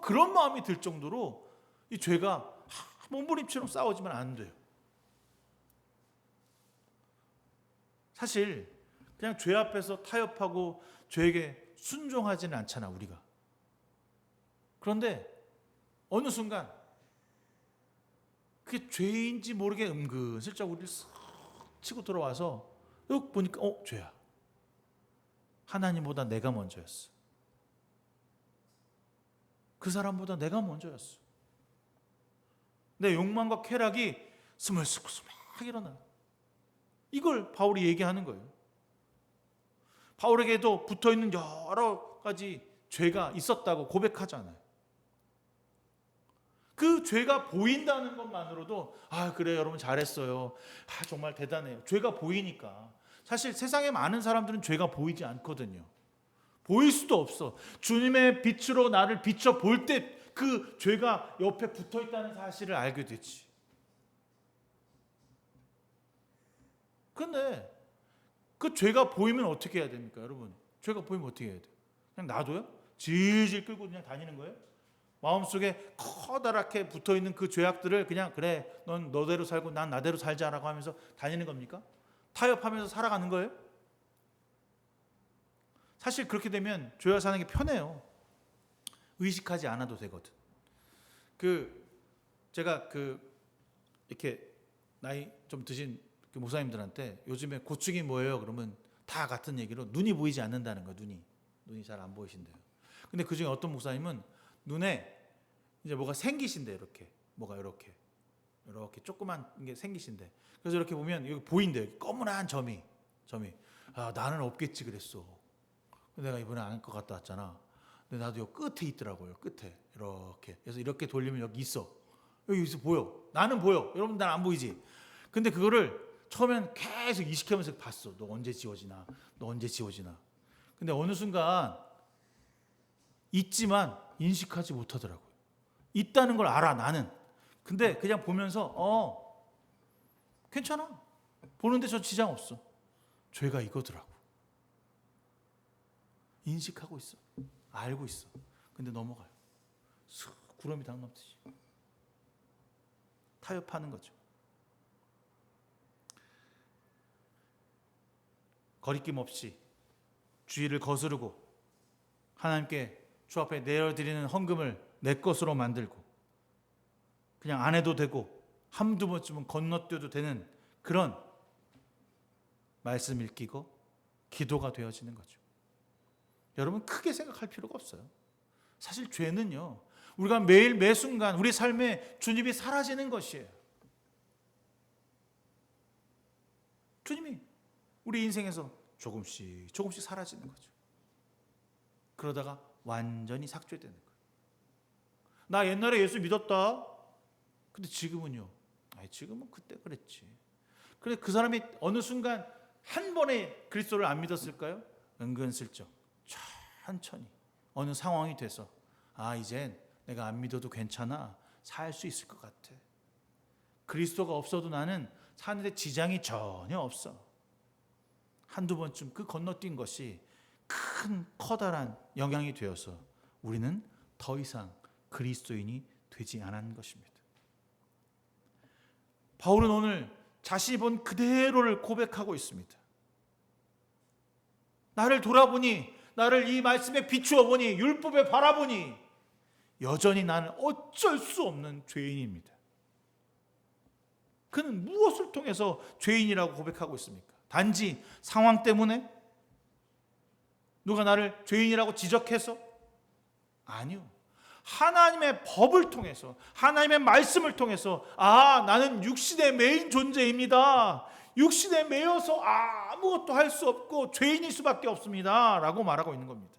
Speaker 2: 그런 마음이 들 정도로 이 죄가 몸부림처럼 싸우지만 안 돼요. 사실 그냥 죄 앞에서 타협하고 죄에게 순종하지는 않잖아 우리가. 그런데 어느 순간 그게 죄인지 모르게 은근슬쩍 우리를 쓱 치고 들어와서 쭉 보니까 죄야. 하나님보다 내가 먼저였어. 그 사람보다 내가 먼저였어. 내 욕망과 쾌락이 스물스물 일어나. 이걸 바울이 얘기하는 거예요. 바울에게도 붙어있는 여러 가지 죄가 있었다고 고백하잖아요. 그 죄가 보인다는 것만으로도 그래 여러분 잘했어요. 정말 대단해요. 죄가 보이니까. 사실 세상에 많은 사람들은 죄가 보이지 않거든요. 보일 수도 없어. 주님의 빛으로 나를 비춰 볼 때 그 죄가 옆에 붙어있다는 사실을 알게 되지. 근데 그 죄가 보이면 어떻게 해야 됩니까, 여러분? 죄가 보이면 어떻게 해야 돼요? 그냥 놔둬요? 질질 끌고 그냥 다니는 거예요? 마음속에 커다랗게 붙어있는 그 죄악들을 그냥 그래 넌 너대로 살고 난 나대로 살자라고 하면서 다니는 겁니까? 타협하면서 살아가는 거예요? 사실 그렇게 되면 죄와 사는 게 편해요. 의식하지 않아도 되거든. 제가 이렇게 나이 좀 드신 그 목사님들한테 요즘에 고충이 뭐예요? 그러면 다 같은 얘기로 눈이 보이지 않는다는 거예요. 눈이 잘 안 보이신대요. 근데 그중에 어떤 목사님은 눈에 이제 뭐가 생기신대. 뭐가 이렇게 조그만 게 생기신대. 그래서 이렇게 보면 여기 보인대요. 검은한 점이 나는 없겠지 그랬어. 내가 이번에 안과 갔다 왔잖아. 근데 나도 요 끝에 있더라고요. 끝에 이렇게. 그래서 이렇게 돌리면 여기 있어. 여기 보여. 나는 보여. 여러분 난 안 보이지. 근데 그거를 처음엔 계속 이식하면서 봤어. 너 언제 지워지나. 근데 어느 순간 있지만 인식하지 못하더라고요. 있다는 걸 알아 나는. 근데 그냥 보면서 괜찮아. 보는데 저 지장 없어. 죄가 이거더라고. 인식하고 있어. 알고 있어. 근데 넘어가요. 쑥 구름이 당 넘듯이. 타협하는 거죠. 거리낌 없이 주의를 거스르고 하나님께 주 앞에 내어드리는 헌금을 내 것으로 만들고 그냥 안 해도 되고 한두 번쯤은 건너뛰어도 되는 그런 말씀 읽기고 기도가 되어지는 거죠. 여러분 크게 생각할 필요가 없어요. 사실 죄는요, 우리가 매일 매순간 우리 삶에 주님이 사라지는 것이에요. 주님이 우리 인생에서 조금씩 사라지는 거죠. 그러다가 완전히 삭제되는 거예요. 나 옛날에 예수 믿었다. 근데 지금은요? 지금은 그때 그랬지. 그래 그 사람이 어느 순간 한 번에 그리스도를 안 믿었을까요? 은근슬쩍 천천히 어느 상황이 돼서 이젠 내가 안 믿어도 괜찮아. 살 수 있을 것 같아. 그리스도가 없어도 나는 사는데 지장이 전혀 없어. 한두 번쯤 그 건너뛴 것이 커다란 영향이 되어서 우리는 더 이상 그리스도인이 되지 않은 것입니다. 바울은 오늘 자신이 본 그대로를 고백하고 있습니다. 나를 돌아보니, 나를 이 말씀에 비추어 보니, 율법에 바라보니 여전히 나는 어쩔 수 없는 죄인입니다. 그는 무엇을 통해서 죄인이라고 고백하고 있습니까? 단지 상황 때문에? 누가 나를 죄인이라고 지적해서? 아니요. 하나님의 법을 통해서, 하나님의 말씀을 통해서 나는 육신에 매인 존재입니다. 육신에 매여서 아무것도 할 수 없고 죄인일 수밖에 없습니다. 라고 말하고 있는 겁니다.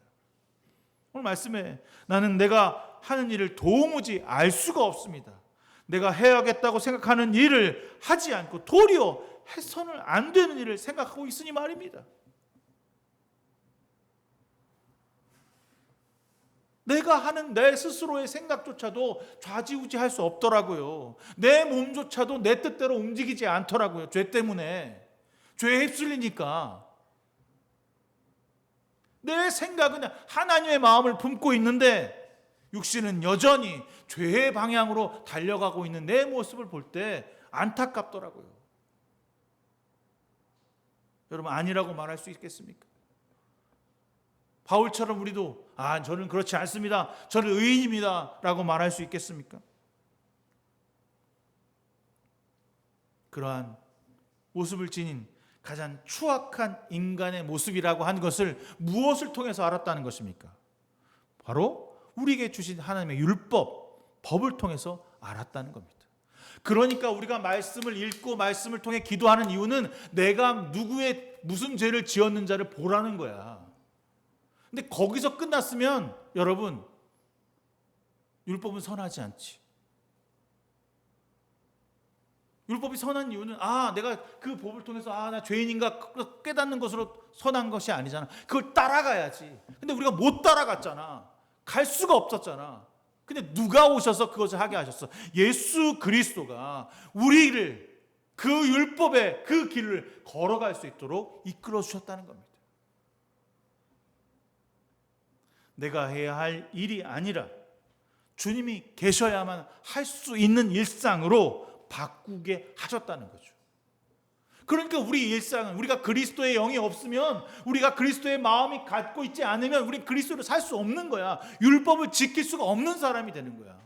Speaker 2: 오늘 말씀에 나는 내가 하는 일을 도무지 알 수가 없습니다. 내가 해야겠다고 생각하는 일을 하지 않고 도리어 해서는 안 되는 일을 생각하고 있으니 말입니다. 내가 하는 내 스스로의 생각조차도 좌지우지할 수 없더라고요. 내 몸조차도 내 뜻대로 움직이지 않더라고요. 죄 때문에. 죄에 휩쓸리니까. 내 생각은 하나님의 마음을 품고 있는데 육신은 여전히 죄의 방향으로 달려가고 있는 내 모습을 볼 때 안타깝더라고요. 여러분 아니라고 말할 수 있겠습니까? 바울처럼 우리도 저는 그렇지 않습니다, 저는 의인입니다 라고 말할 수 있겠습니까? 그러한 모습을 지닌 가장 추악한 인간의 모습이라고 한 것을 무엇을 통해서 알았다는 것입니까? 바로 우리에게 주신 하나님의 율법, 법을 통해서 알았다는 겁니다. 그러니까 우리가 말씀을 읽고 말씀을 통해 기도하는 이유는 내가 누구의 무슨 죄를 지었는 자를 보라는 거야. 근데 거기서 끝났으면 여러분, 율법은 선하지 않지. 율법이 선한 이유는 내가 그 법을 통해서 나 죄인인가 깨닫는 것으로 선한 것이 아니잖아. 그걸 따라가야지. 근데 우리가 못 따라갔잖아. 갈 수가 없었잖아. 근데 누가 오셔서 그것을 하게 하셨어? 예수 그리스도가 우리를 그 율법의 그 길을 걸어갈 수 있도록 이끌어 주셨다는 겁니다. 내가 해야 할 일이 아니라 주님이 계셔야만 할 수 있는 일상으로 바꾸게 하셨다는 거죠. 그러니까 우리 일상은, 우리가 그리스도의 영이 없으면, 우리가 그리스도의 마음이 갖고 있지 않으면 우리 그리스도로 살 수 없는 거야. 율법을 지킬 수가 없는 사람이 되는 거야.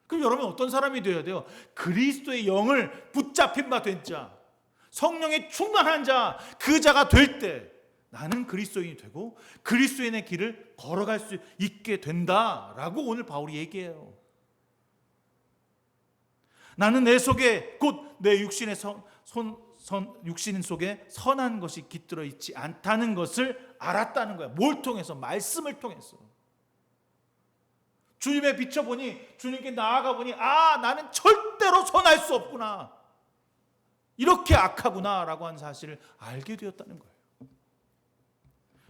Speaker 2: 그럼 여러분 어떤 사람이 되어야 돼요? 그리스도의 영을 붙잡힌 바 된 자, 성령에 충만한 자, 그 자가 될 때 나는 그리스도인이 되고 그리스도인의 길을 걸어갈 수 있게 된다라고 오늘 바울이 얘기해요. 나는 내 속에 곧 내 육신의 육신 속에 선한 것이 깃들어 있지 않다는 것을 알았다는 거야. 뭘 통해서? 말씀을 통해서. 주님에 비춰보니, 주님께 나아가보니 나는 절대로 선할 수 없구나, 이렇게 악하구나 라고 하는 사실을 알게 되었다는 거예요.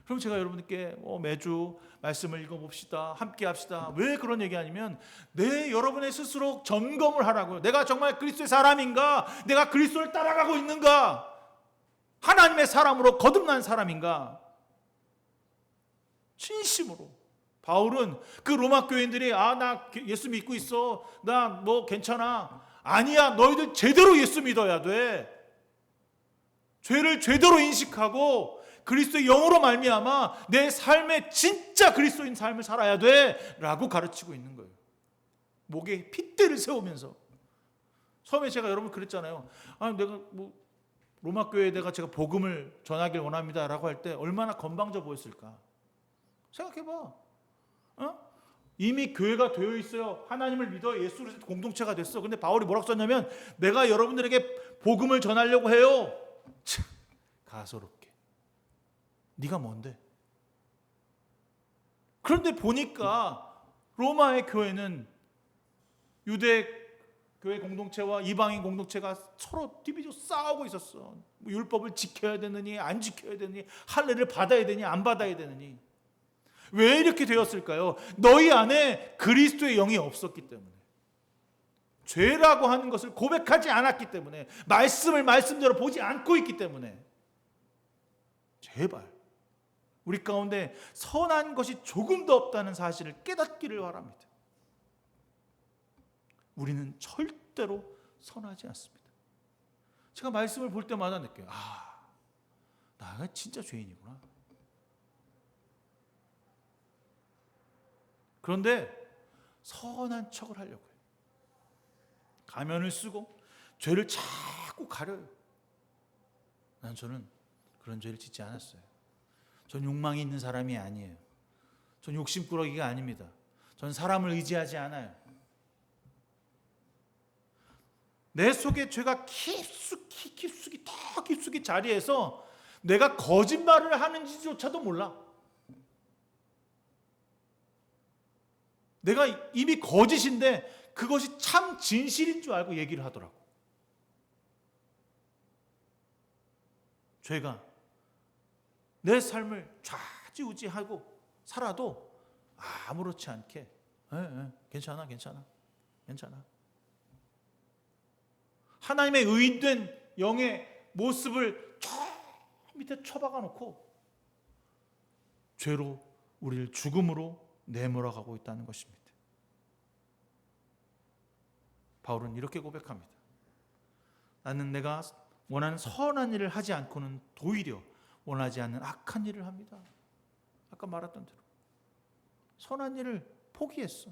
Speaker 2: 그럼 제가 여러분께 매주 말씀을 읽어봅시다, 함께 합시다, 왜 그런 얘기 아니면 여러분의 스스로 점검을 하라고요. 내가 정말 그리스도의 사람인가? 내가 그리스도를 따라가고 있는가? 하나님의 사람으로 거듭난 사람인가? 진심으로. 바울은 그 로마 교인들이 나 예수 믿고 있어, 나 괜찮아, 아니야, 너희들 제대로 예수 믿어야 돼. 죄를 제대로 인식하고 그리스도의 영으로 말미암아 내 삶에 진짜 그리스도인 삶을 살아야 돼 라고 가르치고 있는 거예요. 목에 핏대를 세우면서. 처음에 제가 여러분 그랬잖아요. 내가 로마 교회에 제가 복음을 전하길 원합니다 라고 할 때 얼마나 건방져 보였을까. 생각해봐. 이미 교회가 되어 있어요. 하나님을 믿어 예수 그리스도 공동체가 됐어. 근데 바울이 뭐라고 썼냐면 내가 여러분들에게 복음을 전하려고 해요. 참 가소롭게. 네가 뭔데? 그런데 보니까 로마의 교회는 유대 교회 공동체와 이방인 공동체가 서로 디비져 싸우고 있었어. 율법을 지켜야 되느니 안 지켜야 되느니, 할례를 받아야 되니 안 받아야 되느니. 왜 이렇게 되었을까요? 너희 안에 그리스도의 영이 없었기 때문에, 죄라고 하는 것을 고백하지 않았기 때문에, 말씀을 말씀대로 보지 않고 있기 때문에. 제발 우리 가운데 선한 것이 조금도 없다는 사실을 깨닫기를 바랍니다. 우리는 절대로 선하지 않습니다. 제가 말씀을 볼 때마다 느껴요. 나가 진짜 죄인이구나. 그런데 선한 척을 하려고 해요. 가면을 쓰고 죄를 자꾸 가려요. 저는 그런 죄를 짓지 않았어요. 전 욕망이 있는 사람이 아니에요. 전 욕심꾸러기가 아닙니다. 전 사람을 의지하지 않아요. 내 속에 죄가 깊숙이 자리에서 내가 거짓말을 하는지조차도 몰라. 내가 이미 거짓인데 그것이 참 진실인 줄 알고 얘기를 하더라고. 죄가 내 삶을 좌지우지하고 살아도 아무렇지 않게 괜찮아. 하나님의 의인된 영의 모습을 저 밑에 처박아 놓고 죄로 우리를 죽음으로 내몰아가고 있다는 것입니다. 바울은 이렇게 고백합니다. 나는 내가 원하는 선한 일을 하지 않고는 도리어 원하지 않는 악한 일을 합니다. 아까 말했던 대로 선한 일을 포기했어.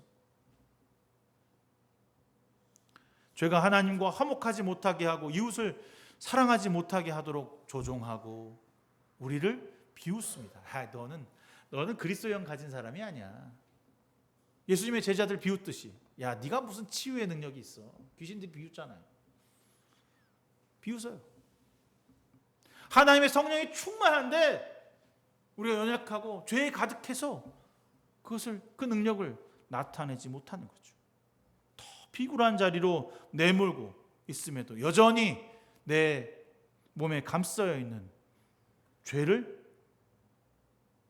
Speaker 2: 죄가 하나님과 화목하지 못하게 하고 이웃을 사랑하지 못하게 하도록 조종하고 우리를 비웃습니다. 너는 그리스도형 가진 사람이 아니야. 예수님의 제자들 비웃듯이, 야, 네가 무슨 치유의 능력이 있어? 귀신들이 비웃잖아요. 비웃어요. 하나님의 성령이 충만한데 우리가 연약하고 죄에 가득해서 그 능력을 나타내지 못하는 거죠. 더 비굴한 자리로 내몰고 있음에도 여전히 내 몸에 감싸여 있는 죄를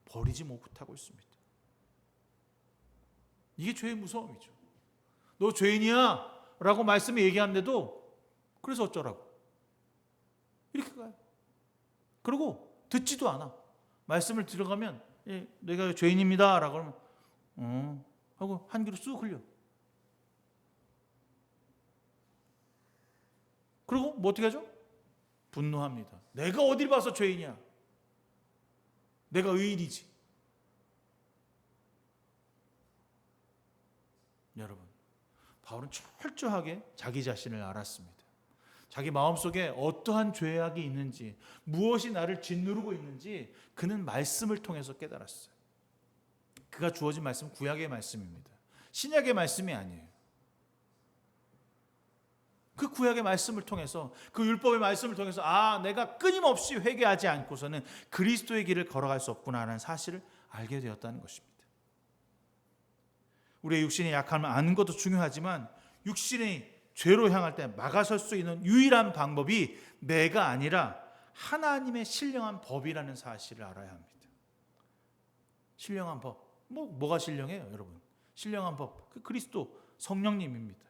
Speaker 2: 버리지 못하고 있습니다. 이게 죄의 무서움이죠. 너 죄인이야 라고 말씀이 얘기하는데도 그래서 어쩌라고 이렇게 가요. 그리고 듣지도 않아. 말씀을 들어가면 내가 죄인입니다 라고 하면 하고 한 귀로 쑥 흘려. 그리고 뭐 어떻게 하죠? 분노합니다. 내가 어딜 봐서 죄인이야. 내가 의인이지. 여러분, 바울은 철저하게 자기 자신을 알았습니다. 자기 마음속에 어떠한 죄악이 있는지, 무엇이 나를 짓누르고 있는지 그는 말씀을 통해서 깨달았어요. 그가 주어진 말씀은 구약의 말씀입니다. 신약의 말씀이 아니에요. 그 구약의 말씀을 통해서, 그 율법의 말씀을 통해서 내가 끊임없이 회개하지 않고서는 그리스도의 길을 걸어갈 수 없구나라는 사실을 알게 되었다는 것입니다. 우리의 육신의 약함을 아는 것도 중요하지만 육신이 죄로 향할 때 막아설 수 있는 유일한 방법이 내가 아니라 하나님의 신령한 법이라는 사실을 알아야 합니다. 신령한 법. 뭐가 신령해요, 여러분? 신령한 법. 그 그리스도 성령님입니다.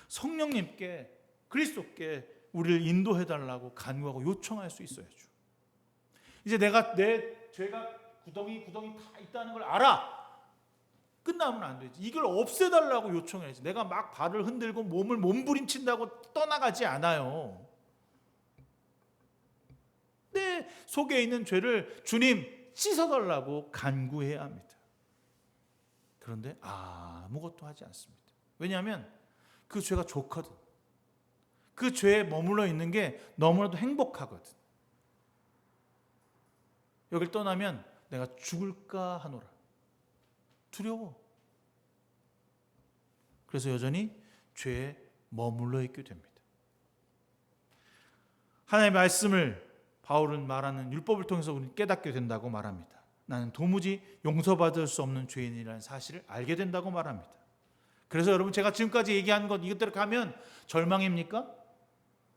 Speaker 2: 성령님께, 그리스도께 우리를 인도해 달라고 간구하고 요청할 수 있어야죠. 이제 내 죄가 구덩이 다 있다는 걸 알아. 끝나면 안 되지. 이걸 없애달라고 요청해야지. 내가 막 발을 흔들고 몸을 몸부림친다고 떠나가지 않아요. 내 속에 있는 죄를 주님 씻어달라고 간구해야 합니다. 그런데 아무것도 하지 않습니다. 왜냐하면 그 죄가 좋거든. 그 죄에 머물러 있는 게 너무나도 행복하거든. 여길 떠나면 내가 죽을까 하노라. 두려워. 그래서 여전히 죄에 머물러 있게 됩니다. 하나님의 말씀을 바울은 말하는 율법을 통해서 우리는 깨닫게 된다고 말합니다. 나는 도무지 용서받을 수 없는 죄인이라는 사실을 알게 된다고 말합니다. 그래서 여러분, 제가 지금까지 얘기한 것 이것대로 가면 절망입니까?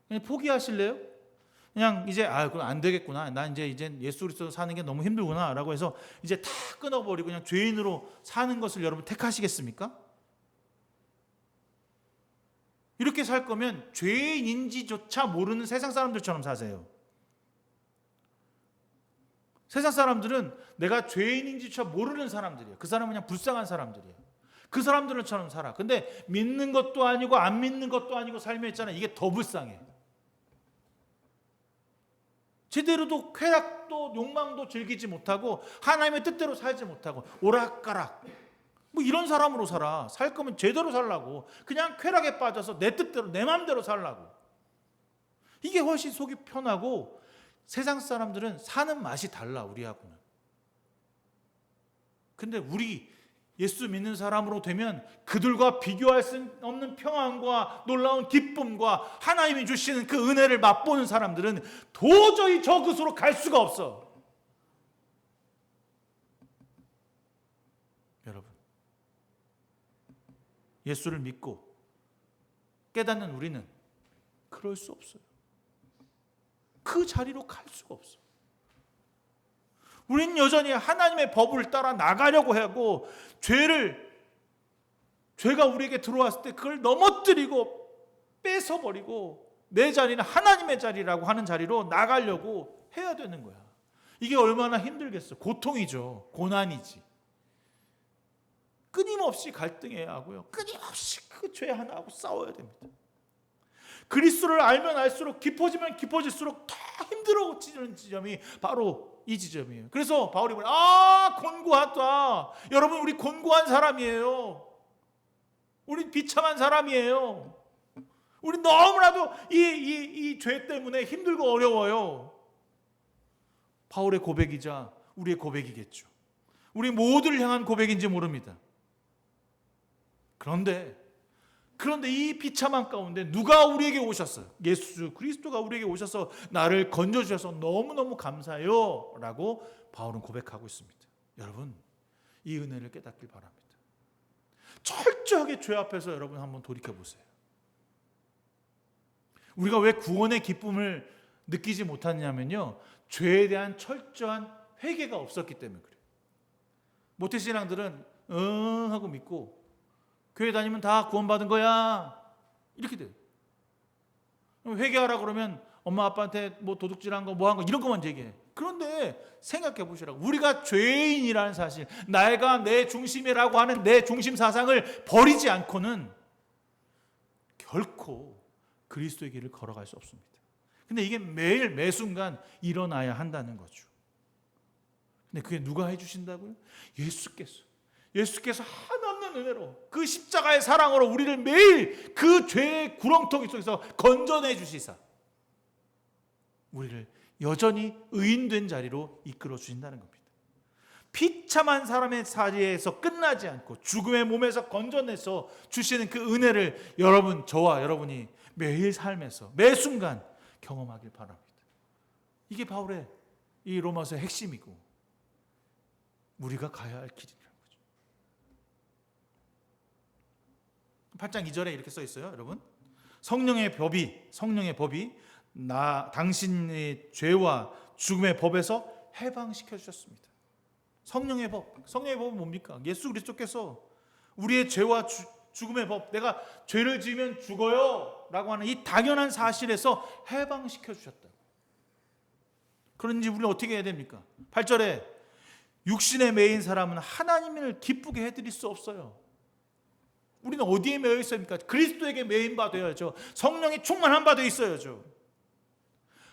Speaker 2: 그냥 포기하실래요? 그냥 이제 그럼 안 되겠구나. 나 이제 예수 그리스도 사는 게 너무 힘들구나라고 해서 이제 다 끊어버리고 그냥 죄인으로 사는 것을 여러분 택하시겠습니까? 이렇게 살 거면 죄인인지조차 모르는 세상 사람들처럼 사세요. 세상 사람들은 내가 죄인인지조차 모르는 사람들이에요. 그 사람은 그냥 불쌍한 사람들이에요. 그 사람들처럼 살아. 근데 믿는 것도 아니고 안 믿는 것도 아니고 삶에 있잖아요. 이게 더 불쌍해. 제대로도 쾌락도 욕망도 즐기지 못하고 하나님의 뜻대로 살지 못하고 오락가락 이런 사람으로 살아. 살 거면 제대로 살라고. 그냥 쾌락에 빠져서 내 뜻대로 내 마음대로 살라고. 이게 훨씬 속이 편하고 세상 사람들은 사는 맛이 달라, 우리하고는. 근데 우리 예수 믿는 사람으로 되면 그들과 비교할 수 없는 평안과 놀라운 기쁨과 하나님이 주시는 그 은혜를 맛보는 사람들은 도저히 저 곳으로 갈 수가 없어. 여러분, 예수를 믿고 깨닫는 우리는 그럴 수 없어요. 그 자리로 갈 수가 없어. 우리는 여전히 하나님의 법을 따라 나가려고 하고 죄가 우리에게 들어왔을 때 그걸 넘어뜨리고 뺏어버리고 내 자리는 하나님의 자리라고 하는 자리로 나가려고 해야 되는 거야. 이게 얼마나 힘들겠어. 고통이죠. 고난이지. 끊임없이 갈등해야 하고요. 끊임없이 그 죄 하나하고 싸워야 됩니다. 그리스도를 알면 알수록 깊어지면 깊어질수록 더 힘들어지는 지점이 바로 이 지점이에요. 그래서 바울이 뭐냐? 곤고하다. 여러분, 우리 곤고한 사람이에요. 우리 비참한 사람이에요. 우리 너무나도 이 죄 때문에 힘들고 어려워요. 바울의 고백이자 우리의 고백이겠죠. 우리 모두를 향한 고백인지 모릅니다. 그런데 이 비참한 가운데 누가 우리에게 오셨어요? 예수 그리스도가 우리에게 오셔서 나를 건져주셔서 너무너무 감사해요 라고 바울은 고백하고 있습니다. 여러분, 이 은혜를 깨닫길 바랍니다. 철저하게 죄 앞에서 여러분 한번 돌이켜보세요. 우리가 왜 구원의 기쁨을 느끼지 못하냐면요, 죄에 대한 철저한 회개가 없었기 때문에 그래요. 모태신앙들은 하고 믿고 교회 다니면 다 구원받은 거야 이렇게 돼요. 회개하라 그러면 엄마 아빠한테 뭐 도둑질한 거 뭐 한 거 이런 것만 얘기해. 그런데 생각해 보시라고. 우리가 죄인이라는 사실, 내가 내 중심이라고 하는 내 중심 사상을 버리지 않고는 결코 그리스도의 길을 걸어갈 수 없습니다. 근데 이게 매일 매순간 일어나야 한다는 거죠. 근데 그게 누가 해주신다고요? 예수께서 한없는 은혜로 그 십자가의 사랑으로 우리를 매일 그 죄의 구렁텅이 속에서 건져내 주시사 우리를 여전히 의인된 자리로 이끌어 주신다는 겁니다. 비참한 사람의 자리에서 끝나지 않고 죽음의 몸에서 건져내서 주시는 그 은혜를 저와 여러분이 매일 삶에서 매 순간 경험하길 바랍니다. 이게 바울의 이 로마서의 핵심이고 우리가 가야 할 길이라는 거죠. 8장 2절에 이렇게 써 있어요, 여러분. 성령의 법이 당신의 죄와 죽음의 법에서 해방시켜 주셨습니다. 성령의 법은 뭡니까? 예수 그리스도께서 우리의 죄와 죽음의 법, 내가 죄를 지으면 죽어요 라고 하는 이 당연한 사실에서 해방시켜 주셨다. 그런지 우리는 어떻게 해야 됩니까? 8절에 육신에 매인 사람은 하나님을 기쁘게 해드릴 수 없어요. 우리는 어디에 매여 있습니까? 그리스도에게 매인 바 되어야죠. 성령이 충만한 바 되어 있어야죠.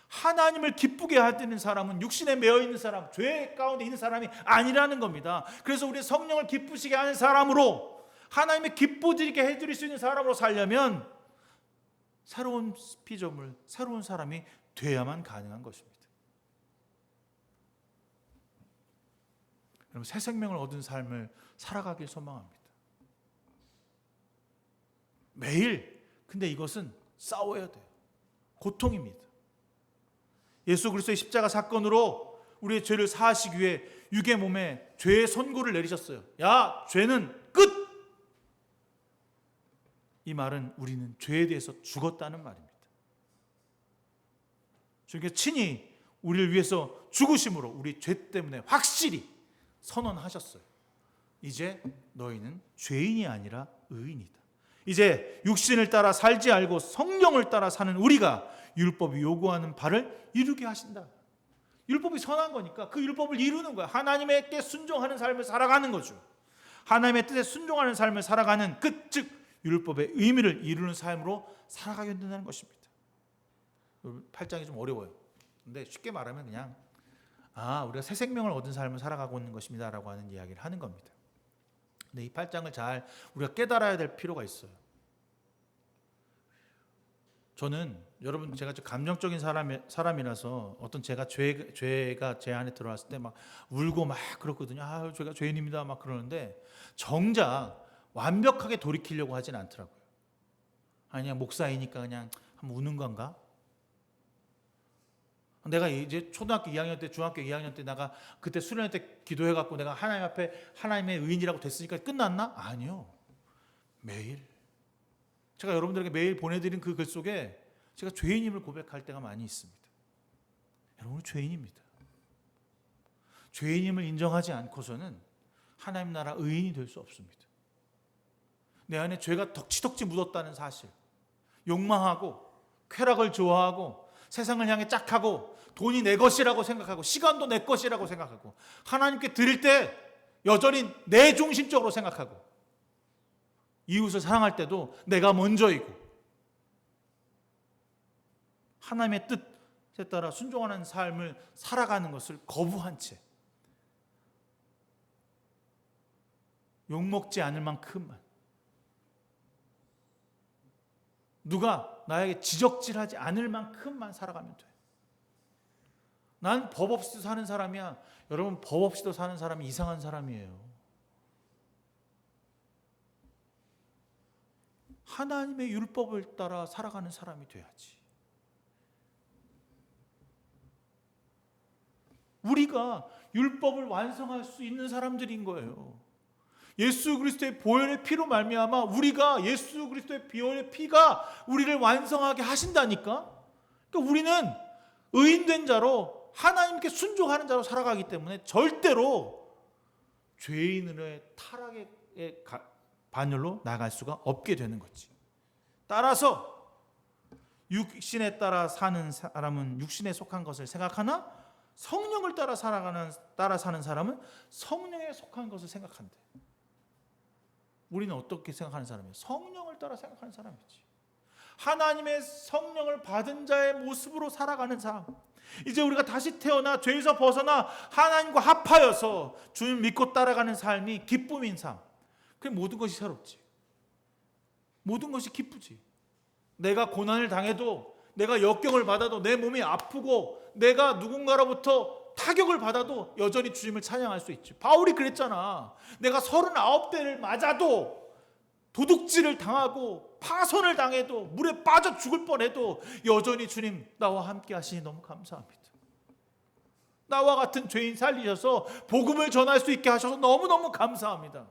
Speaker 2: 하나님을 기쁘게 하는 사람은 육신에 매여 있는 사람, 죄 가운데 있는 사람이 아니라는 겁니다. 그래서 우리 성령을 기쁘시게 하는 사람으로, 하나님의 기쁘게 해드릴 수 있는 사람으로 살려면 새로운 피조물, 새로운 사람이 돼야만 가능한 것입니다. 여러분, 새 생명을 얻은 삶을 살아가길 소망합니다. 매일. 근데 이것은 싸워야 돼요. 고통입니다. 예수 그리스도의 십자가 사건으로 우리의 죄를 사하시기 위해 육의 몸에 죄의 선고를 내리셨어요. 야, 죄는 끝! 이 말은 우리는 죄에 대해서 죽었다는 말입니다. 주님께서 친히 우리를 위해서 죽으심으로 우리 죄 때문에 확실히 선언하셨어요. 이제 너희는 죄인이 아니라 의인이다. 이제 육신을 따라 살지 알고 성령을 따라 사는 우리가 율법이 요구하는 바를 이루게 하신다. 율법이 선한 거니까 그 율법을 이루는 거야. 하나님의 뜻에 순종하는 삶을 살아가는 거죠. 하나님의 뜻에 순종하는 삶을 살아가는 즉 율법의 의미를 이루는 삶으로 살아가게 된다는 것입니다. 8장이 좀 어려워요. 근데 쉽게 말하면 그냥 우리가 새 생명을 얻은 삶을 살아가고 있는 것입니다 라고 하는 이야기를 하는 겁니다. 근데 이 8장을 잘 우리가 깨달아야 될 필요가 있어요. 저는 여러분, 제가 좀 감정적인 사람이라서 어떤 죄가 제 안에 들어왔을 때 막 울고 막 그렇거든요. 제가 죄인입니다 막 그러는데 정작 완벽하게 돌이키려고 하진 않더라고요. 그냥 목사이니까 그냥 한번 우는 건가? 내가 이제 초등학교 2학년 때, 중학교 2학년 때 내가 그때 수련회 때 기도해갖고 내가 하나님 앞에 하나님의 의인이라고 됐으니까 끝났나? 아니요. 매일. 제가 여러분들에게 매일 보내드린 그 글 속에 제가 죄인임을 고백할 때가 많이 있습니다. 여러분, 죄인입니다. 죄인임을 인정하지 않고서는 하나님 나라 의인이 될 수 없습니다. 내 안에 죄가 덕지덕지 묻었다는 사실, 욕망하고 쾌락을 좋아하고 세상을 향해 짝하고 돈이 내 것이라고 생각하고 시간도 내 것이라고 생각하고 하나님께 드릴 때 여전히 내 중심적으로 생각하고 이웃을 사랑할 때도 내가 먼저이고 하나님의 뜻, 따라 순종하는 삶을 살아가는 것을 거부한 채 욕먹지 않을 만큼만, 누가 나에게 지적질하지 않을 만큼만 살아가면 돼. 난 법 없이도 사는 사람이야. 여러분, 법 없이도 사는 사람이 이상한 사람이에요. 하나님의 율법을 따라 살아가는 사람이 돼야지. 우리가 율법을 완성할 수 있는 사람들인 거예요. 예수 그리스도의 보혈의 피로 말미암아 우리가 예수 그리스도의 보혈의 피가 우리를 완성하게 하신다니까. 그러니까 우리는 의인된 자로 하나님께 순종하는 자로 살아가기 때문에 절대로 죄인의 타락의 반열로 나갈 수가 없게 되는 거지. 따라서 육신에 따라 사는 사람은 육신에 속한 것을 생각하나 성령을 따라 사는 사람은 성령에 속한 것을 생각한대. 우리는 어떻게 생각하는 사람이에요? 성령을 따라 생각하는 사람이지. 하나님의 성령을 받은 자의 모습으로 살아가는 삶. 이제 우리가 다시 태어나 죄에서 벗어나 하나님과 합하여서 주님 믿고 따라가는 삶이 기쁨인 삶. 그 모든 것이 새롭지. 모든 것이 기쁘지. 내가 고난을 당해도, 내가 역경을 받아도, 내 몸이 아프고 내가 누군가로부터 타격을 받아도 여전히 주님을 찬양할 수 있지. 바울이 그랬잖아. 내가 39대를 맞아도, 도둑질을 당하고 파손을 당해도, 물에 빠져 죽을 뻔해도 여전히 주님 나와 함께 하시니 너무 감사합니다. 나와 같은 죄인 살리셔서 복음을 전할 수 있게 하셔서 너무너무 감사합니다.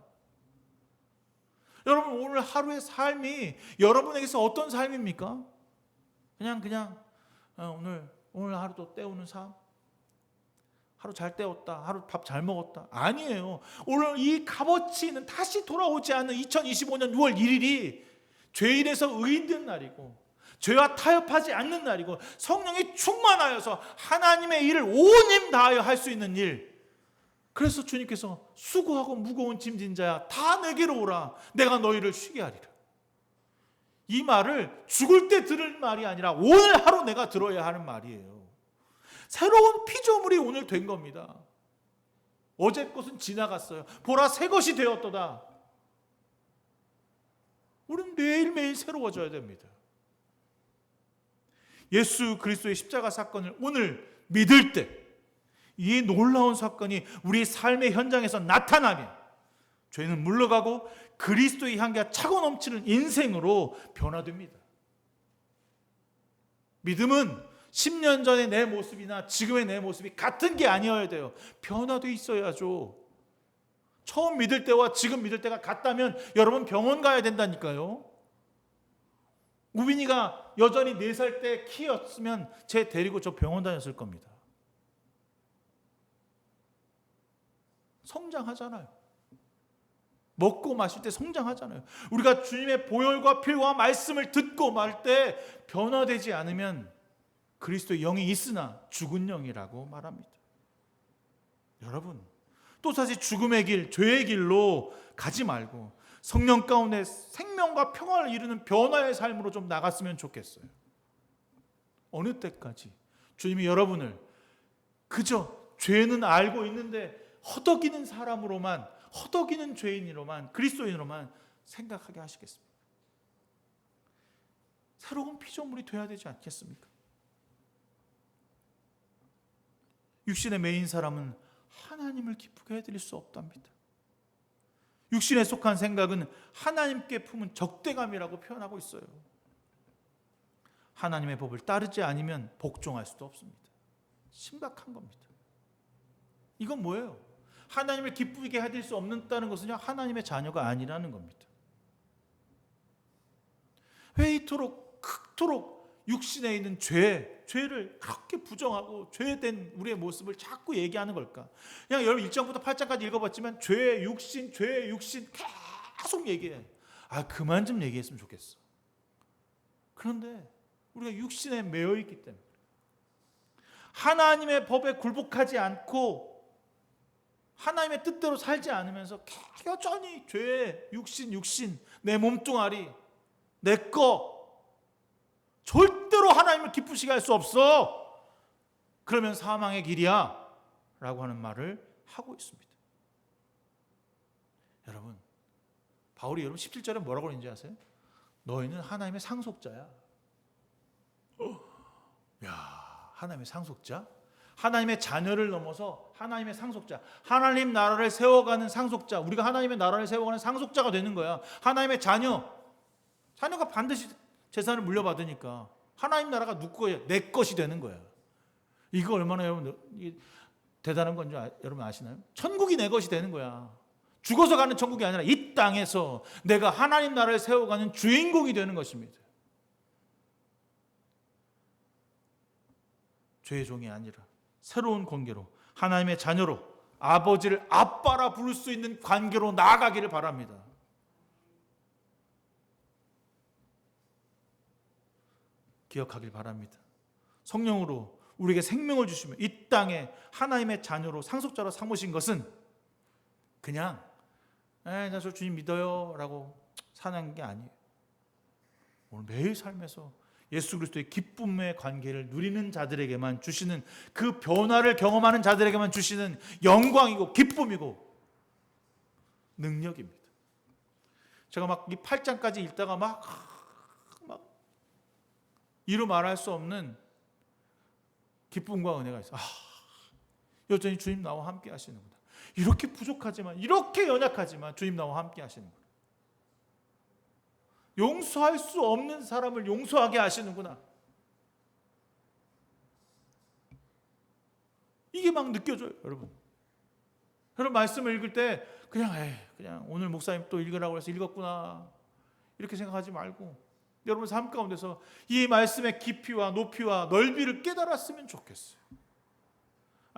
Speaker 2: 여러분, 오늘 하루의 삶이 여러분에게서 어떤 삶입니까? 그냥 오늘 하루도 때우는 삶? 하루 잘 때웠다, 하루 밥 잘 먹었다. 아니에요. 오늘 이 값어치는 다시 돌아오지 않는 2025년 6월 1일이 죄인에서 의인된 날이고, 죄와 타협하지 않는 날이고, 성령이 충만하여서 하나님의 일을 온 힘 다하여 할 수 있는 일. 그래서 주님께서 수고하고 무거운 짐진 자야 다 내게로 오라, 내가 너희를 쉬게 하리라. 이 말을 죽을 때 들을 말이 아니라 오늘 하루 내가 들어야 하는 말이에요. 새로운 피조물이 오늘 된 겁니다. 어제 것은 지나갔어요. 보라, 새 것이 되었도다. 우리는 매일매일 새로워져야 됩니다. 예수 그리스도의 십자가 사건을 오늘 믿을 때 이 놀라운 사건이 우리 삶의 현장에서 나타나면 죄는 물러가고 그리스도의 향기가 차고 넘치는 인생으로 변화됩니다. 믿음은 10년 전의 내 모습이나 지금의 내 모습이 같은 게 아니어야 돼요. 변화돼 있어야죠. 처음 믿을 때와 지금 믿을 때가 같다면 여러분 병원 가야 된다니까요. 우빈이가 여전히 4살 때 키였으면 쟤 데리고 저 병원 다녔을 겁니다. 성장하잖아요. 먹고 마실 때 성장하잖아요. 우리가 주님의 보혈과 피와 말씀을 듣고 말 때 변화되지 않으면 그리스도의 영이 있으나 죽은 영이라고 말합니다. 여러분, 또다시 죽음의 길, 죄의 길로 가지 말고 성령 가운데 생명과 평화를 이루는 변화의 삶으로 좀 나갔으면 좋겠어요. 어느 때까지 주님이 여러분을 그저 죄는 알고 있는데 허덕이는 사람으로만, 허덕이는 죄인으로만, 그리스도인으로만 생각하게 하시겠습니까? 새로운 피조물이 되어야 되지 않겠습니까? 육신의 매인 사람은 하나님을 기쁘게 해드릴 수 없답니다. 육신에 속한 생각은 하나님께 품은 적대감이라고 표현하고 있어요. 하나님의 법을 따르지 않으면 복종할 수도 없습니다. 심각한 겁니다. 이건 뭐예요? 하나님을 기쁘게 해드릴 수 없다는 것은요, 하나님의 자녀가 아니라는 겁니다. 왜 이토록 크도록 육신에 있는 죄를 그렇게 부정하고 죄된 우리의 모습을 자꾸 얘기하는 걸까? 그냥 여러분 1장부터 8장까지 읽어봤지만 죄의 육신 계속 얘기해. 그만 좀 얘기했으면 좋겠어. 그런데 우리가 육신에 매여 있기 때문에 하나님의 법에 굴복하지 않고 하나님의 뜻대로 살지 않으면서 여전히 죄의 육신, 내 몸뚱아리, 내 거, 절대로 하나님을 기쁘시게 할 수 없어. 그러면 사망의 길이야 라고 하는 말을 하고 있습니다. 여러분, 바울이 여러분 17절에 뭐라고 그러는지 아세요? 너희는 하나님의 상속자야. 야, 하나님의 상속자? 하나님의 자녀를 넘어서 하나님의 상속자, 하나님 나라를 세워가는 상속자, 우리가 하나님의 나라를 세워가는 상속자가 되는 거야. 하나님의 자녀가 반드시 재산을 물려받으니까 하나님 나라가 누구 거야? 내 것이 되는 거야. 이거 얼마나 여러분 대단한 건지 여러분 아시나요? 천국이 내 것이 되는 거야. 죽어서 가는 천국이 아니라 이 땅에서 내가 하나님 나라를 세워가는 주인공이 되는 것입니다. 죄의 종이 아니라 새로운 관계로 하나님의 자녀로 아버지를 아빠라 부를 수 있는 관계로 나아가기를 바랍니다. 기억하길 바랍니다. 성령으로 우리에게 생명을 주시며 이 땅에 하나님의 자녀로 상속자로 삼으신 것은 그냥 나 저 주님 믿어요 라고 사는 게 아니에요. 오늘 매일 삶에서 예수 그리스도의 기쁨의 관계를 누리는 자들에게만 주시는, 그 변화를 경험하는 자들에게만 주시는 영광이고 기쁨이고 능력입니다. 제가 막 이 8장까지 읽다가 막 이루 말할 수 없는 기쁨과 은혜가 있어요. 여전히 주님 나와 함께 하시는구나. 이렇게 부족하지만, 이렇게 연약하지만 주님 나와 함께 하시는구나. 용서할 수 없는 사람을 용서하게 하시는구나. 이게 막 느껴져요, 여러분. 여러분 말씀을 읽을 때 그냥 오늘 목사님 또 읽으라고 해서 읽었구나 이렇게 생각하지 말고 여러분 삶 가운데서 이 말씀의 깊이와 높이와 넓이를 깨달았으면 좋겠어요.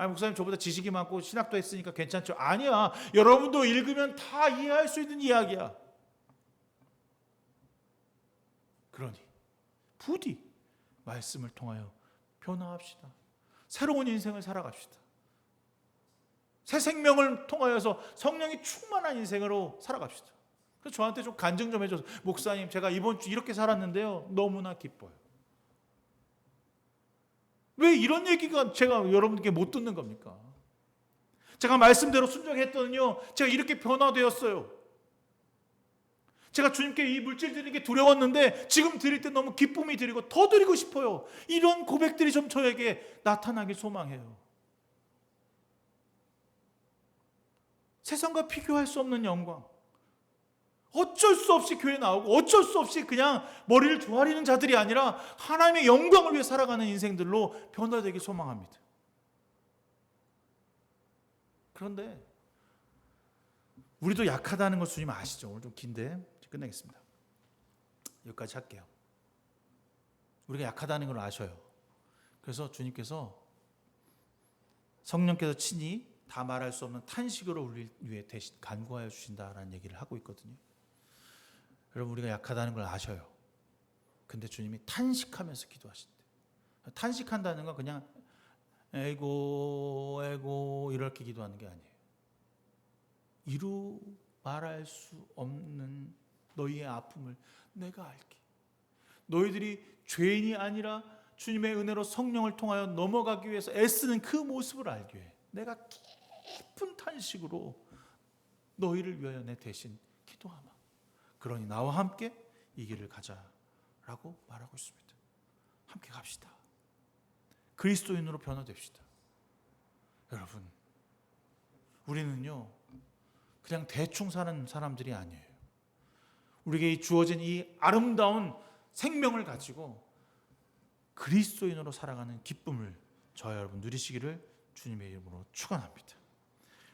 Speaker 2: 목사님 저보다 지식이 많고 신학도 했으니까 괜찮죠. 아니야. 여러분도 읽으면 다 이해할 수 있는 이야기야. 그러니 부디 말씀을 통하여 변화합시다. 새로운 인생을 살아갑시다. 새 생명을 통하여서 성령이 충만한 인생으로 살아갑시다. 그래서 저한테 좀 간증 좀 해줘서, 목사님 제가 이번 주 이렇게 살았는데요 너무나 기뻐요. 왜 이런 얘기가 제가 여러분께 못 듣는 겁니까? 제가 말씀대로 순종했더니요 제가 이렇게 변화되었어요. 제가 주님께 이 물질 드리는 게 두려웠는데 지금 드릴 때 너무 기쁨이 드리고 더 드리고 싶어요. 이런 고백들이 좀 저에게 나타나길 소망해요. 세상과 비교할 수 없는 영광, 어쩔 수 없이 교회 나오고 어쩔 수 없이 그냥 머리를 조아리는 자들이 아니라 하나님의 영광을 위해 살아가는 인생들로 변화되길 소망합니다. 그런데 우리도 약하다는 걸 주님 아시죠? 오늘 좀 긴데 끝내겠습니다. 여기까지 할게요. 우리가 약하다는 걸 아셔요. 그래서 주님께서 성령께서 친히 다 말할 수 없는 탄식으로 우리 위해 대신 간구하여 주신다라는 얘기를 하고 있거든요. 여러분 우리가 약하다는 걸 아셔요. 근데 주님이 탄식하면서 기도하신대. 탄식한다는 건 그냥 에고 이렇게 기도하는 게 아니에요. 이루 말할 수 없는 너희의 아픔을 내가 알게. 너희들이 죄인이 아니라 주님의 은혜로 성령을 통하여 넘어가기 위해서 애쓰는 그 모습을 알게 해. 내가 깊은 탄식으로 너희를 위하여 내 대신 기도하마. 그러니 나와 함께 이 길을 가자라고 말하고 있습니다. 함께 갑시다. 그리스도인으로 변화됩시다. 여러분, 우리는요 그냥 대충 사는 사람들이 아니에요. 우리에게 주어진 이 아름다운 생명을 가지고 그리스도인으로 살아가는 기쁨을 저와 여러분 누리시기를 주님의 이름으로 축원합니다.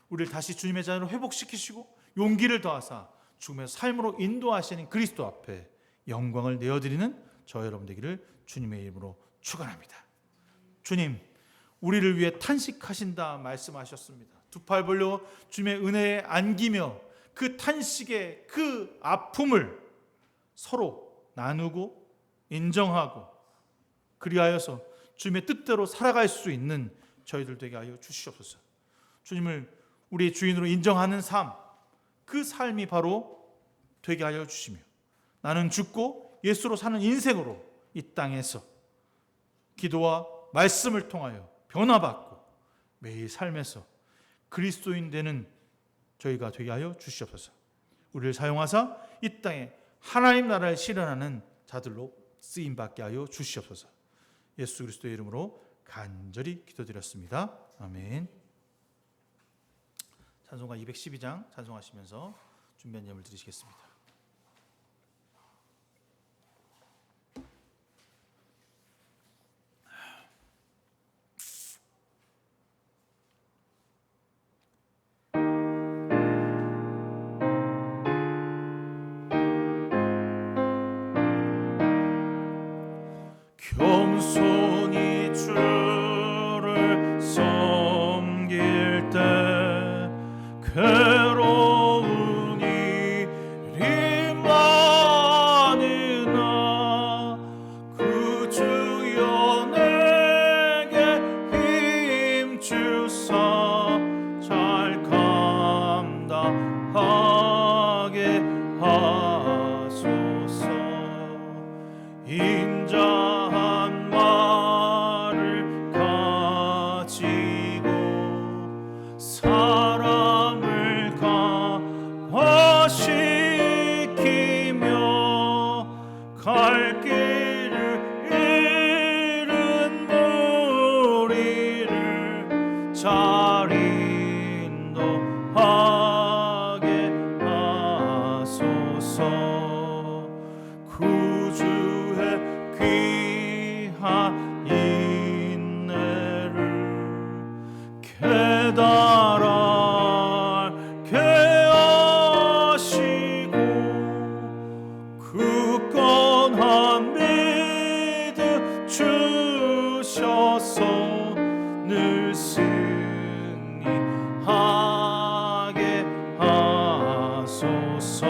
Speaker 2: 우리를 다시 주님의 자녀로 회복시키시고 용기를 더하사 죽음의 삶으로 인도하시는 그리스도 앞에 영광을 내어드리는 저와 여러분 되기를 주님의 이름으로 축원합니다. 주님, 우리를 위해 탄식하신다 말씀하셨습니다. 두 팔 벌려 주님의 은혜에 안기며 그 탄식의 그 아픔을 서로 나누고 인정하고 그리하여서 주님의 뜻대로 살아갈 수 있는 저희들 되게 하여 주시옵소서. 주님을 우리의 주인으로 인정하는 삶, 그 삶이 바로 되게 하여 주시며 나는 죽고 예수로 사는 인생으로 이 땅에서 기도와 말씀을 통하여
Speaker 3: 변화받고 매일 삶에서 그리스도인 되는 저희가 되게 하여 주시옵소서. 우리를 사용하사 이 땅에 하나님 나라를 실현하는 자들로 쓰임받게 하여 주시옵소서. 예수 그리스도의 이름으로 간절히 기도드렸습니다. 아멘. 찬송가 212장 찬송하시면서 준비한 예물 드리시겠습니다. 겸손히 주를 섬길 때 괴로운 일이 많으나 그 주여 내게 힘 주사 잘 감당하게 하소서. 인자한 말을 가지고 사람을 강화시키며 갈 길을 잃은 무리를 잘 인도하게 하소서. 구주의 귀한 인내를 깨달게 하시고 굳건한 믿음 주셔서 늘 승리하게 하소서.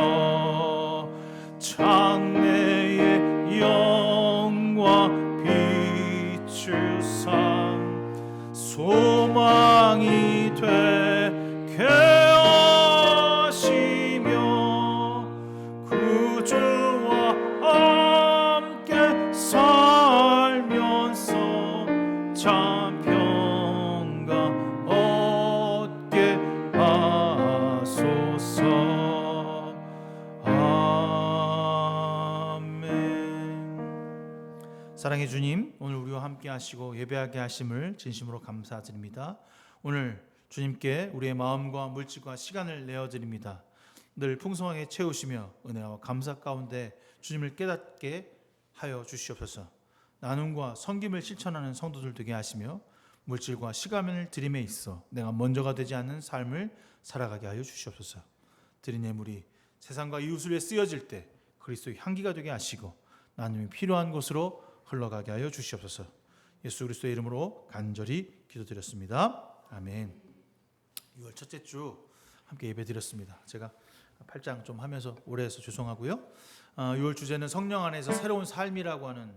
Speaker 3: 장래의 영광 비추사 소망이 되게 하시며 구주와 함께 살면서 참 평강 얻게 하소서. 사랑의 주님, 오늘 우리와 함께 하시고 예배하게 하심을 진심으로 감사드립니다. 오늘 주님께 우리의 마음과 물질과 시간을 내어드립니다. 늘 풍성하게 채우시며 은혜와 감사 가운데 주님을 깨닫게 하여 주시옵소서. 나눔과 섬김을 실천하는 성도들 되게 하시며 물질과 시간을 드림에 있어 내가 먼저가 되지 않는 삶을 살아가게 하여 주시옵소서. 드린 예물이 세상과 이웃을 위해 쓰여질 때 그리스도의 향기가 되게 하시고 나눔이 필요한 곳으로 흘러가게 하여 주시옵소서. 예수 그리스도의 이름으로 간절히 기도드렸습니다. 아멘. 6월 첫째 주 함께 예배드렸습니다. 제가 8장 좀 하면서 오래 해서 죄송하고요. 6월 주제는 성령 안에서 새로운 삶이라고 하는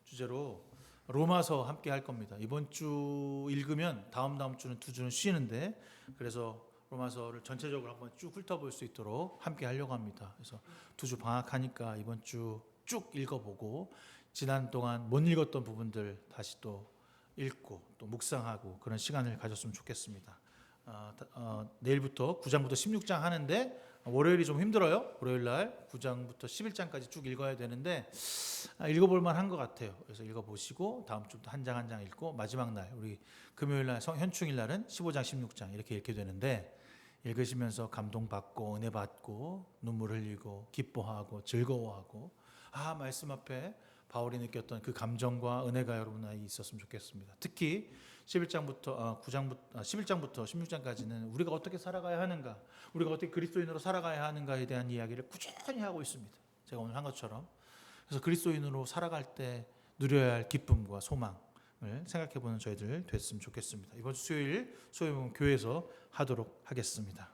Speaker 3: 주제로 로마서 함께 할 겁니다. 이번 주 읽으면 다음 주는 2주는 쉬는데, 그래서 로마서를 전체적으로 한번 쭉 훑어볼 수 있도록 함께 하려고 합니다. 그래서 2주 방학하니까 이번 주 쭉 읽어보고 지난 동안 못 읽었던 부분들 다시 또 읽고 또 묵상하고 그런 시간을 가졌으면 좋겠습니다. 내일부터 9장부터 16장 하는데 월요일이 좀 힘들어요. 월요일날 9장부터 11장까지 쭉 읽어야 되는데 읽어볼 만한 것 같아요. 그래서 읽어보시고 다음 주부터 한 장 한 장 읽고 마지막 날 우리 금요일날 현충일날은 15장 16장 이렇게 읽게 되는데, 읽으시면서 감동받고 은혜받고 눈물 흘리고 기뻐하고 즐거워하고 말씀 앞에 바울이 느꼈던 그 감정과 은혜가 여러분 안에 있었으면 좋겠습니다. 특히 11장부터 16장까지는 우리가 어떻게 살아가야 하는가, 우리가 어떻게 그리스도인으로 살아가야 하는가에 대한 이야기를 꾸준히 하고 있습니다. 제가 오늘 한 것처럼. 그래서 그리스도인으로 살아갈 때 누려야 할 기쁨과 소망을 생각해보는 저희들 됐으면 좋겠습니다. 이번 주 수요일 소유문 교회에서 하도록 하겠습니다.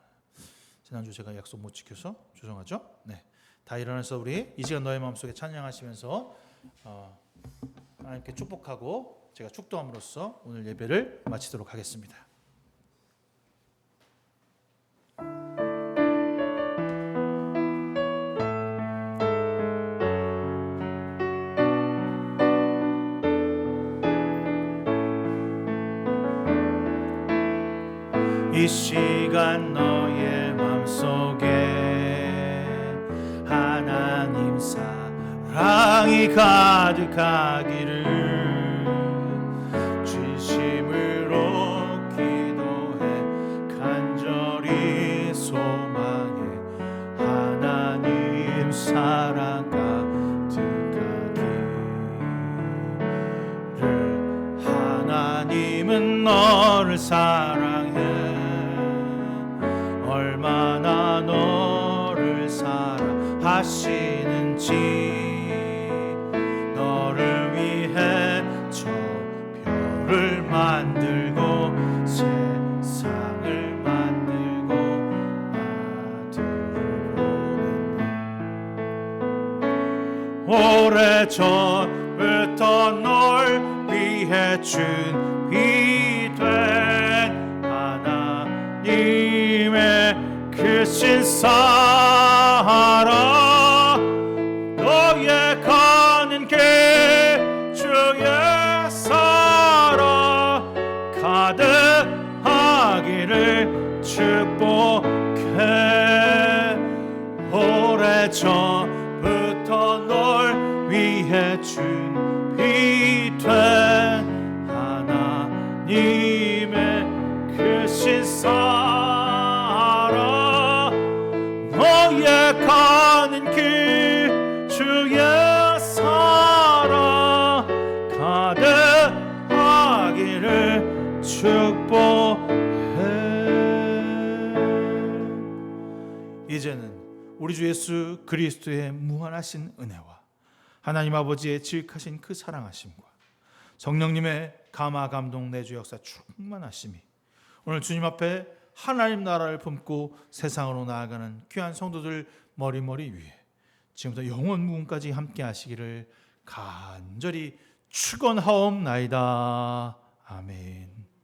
Speaker 3: 지난주 제가 약속 못 지켜서 죄송하죠? 네, 다 일어나서 우리 이 시간 너의 마음속에 찬양하시면서 하나님께 축복하고 제가 축도함으로써 오늘 예배를 마치도록 하겠습니다. 시간 너의 맘속에 하나님 사랑이 가득하기를 진심으로 기도해 간절히 소망해 하나님 사랑 가득하기를 하나님은 너를 사랑해 얼마나 너를 사랑하시는지 너를 위해 저 별을 만들고 세상을 만들고 아들을 보냈네 오래전부터 널 위해 준비된 하나님의 크신 사랑 너의 가는 길 주의 사랑 가득하기를 축복해 오래전부터 널 위해 준비된 하나님의 크신 사랑 너의 가는 길 주의 사랑 가득하기를 축복해 이제는 우리 주 예수 그리스도의 무한하신 은혜와 하나님 아버지의 지극하신 그 사랑하심과 성령님의 감화 감동 내주 역사 충만하심이 오늘 주님 앞에 하나님 나라를 품고 세상으로 나아가는 귀한 성도들 머리머리 위에 지금부터 영원 무궁까지 함께 하시기를 간절히 축원하옵나이다. 아멘.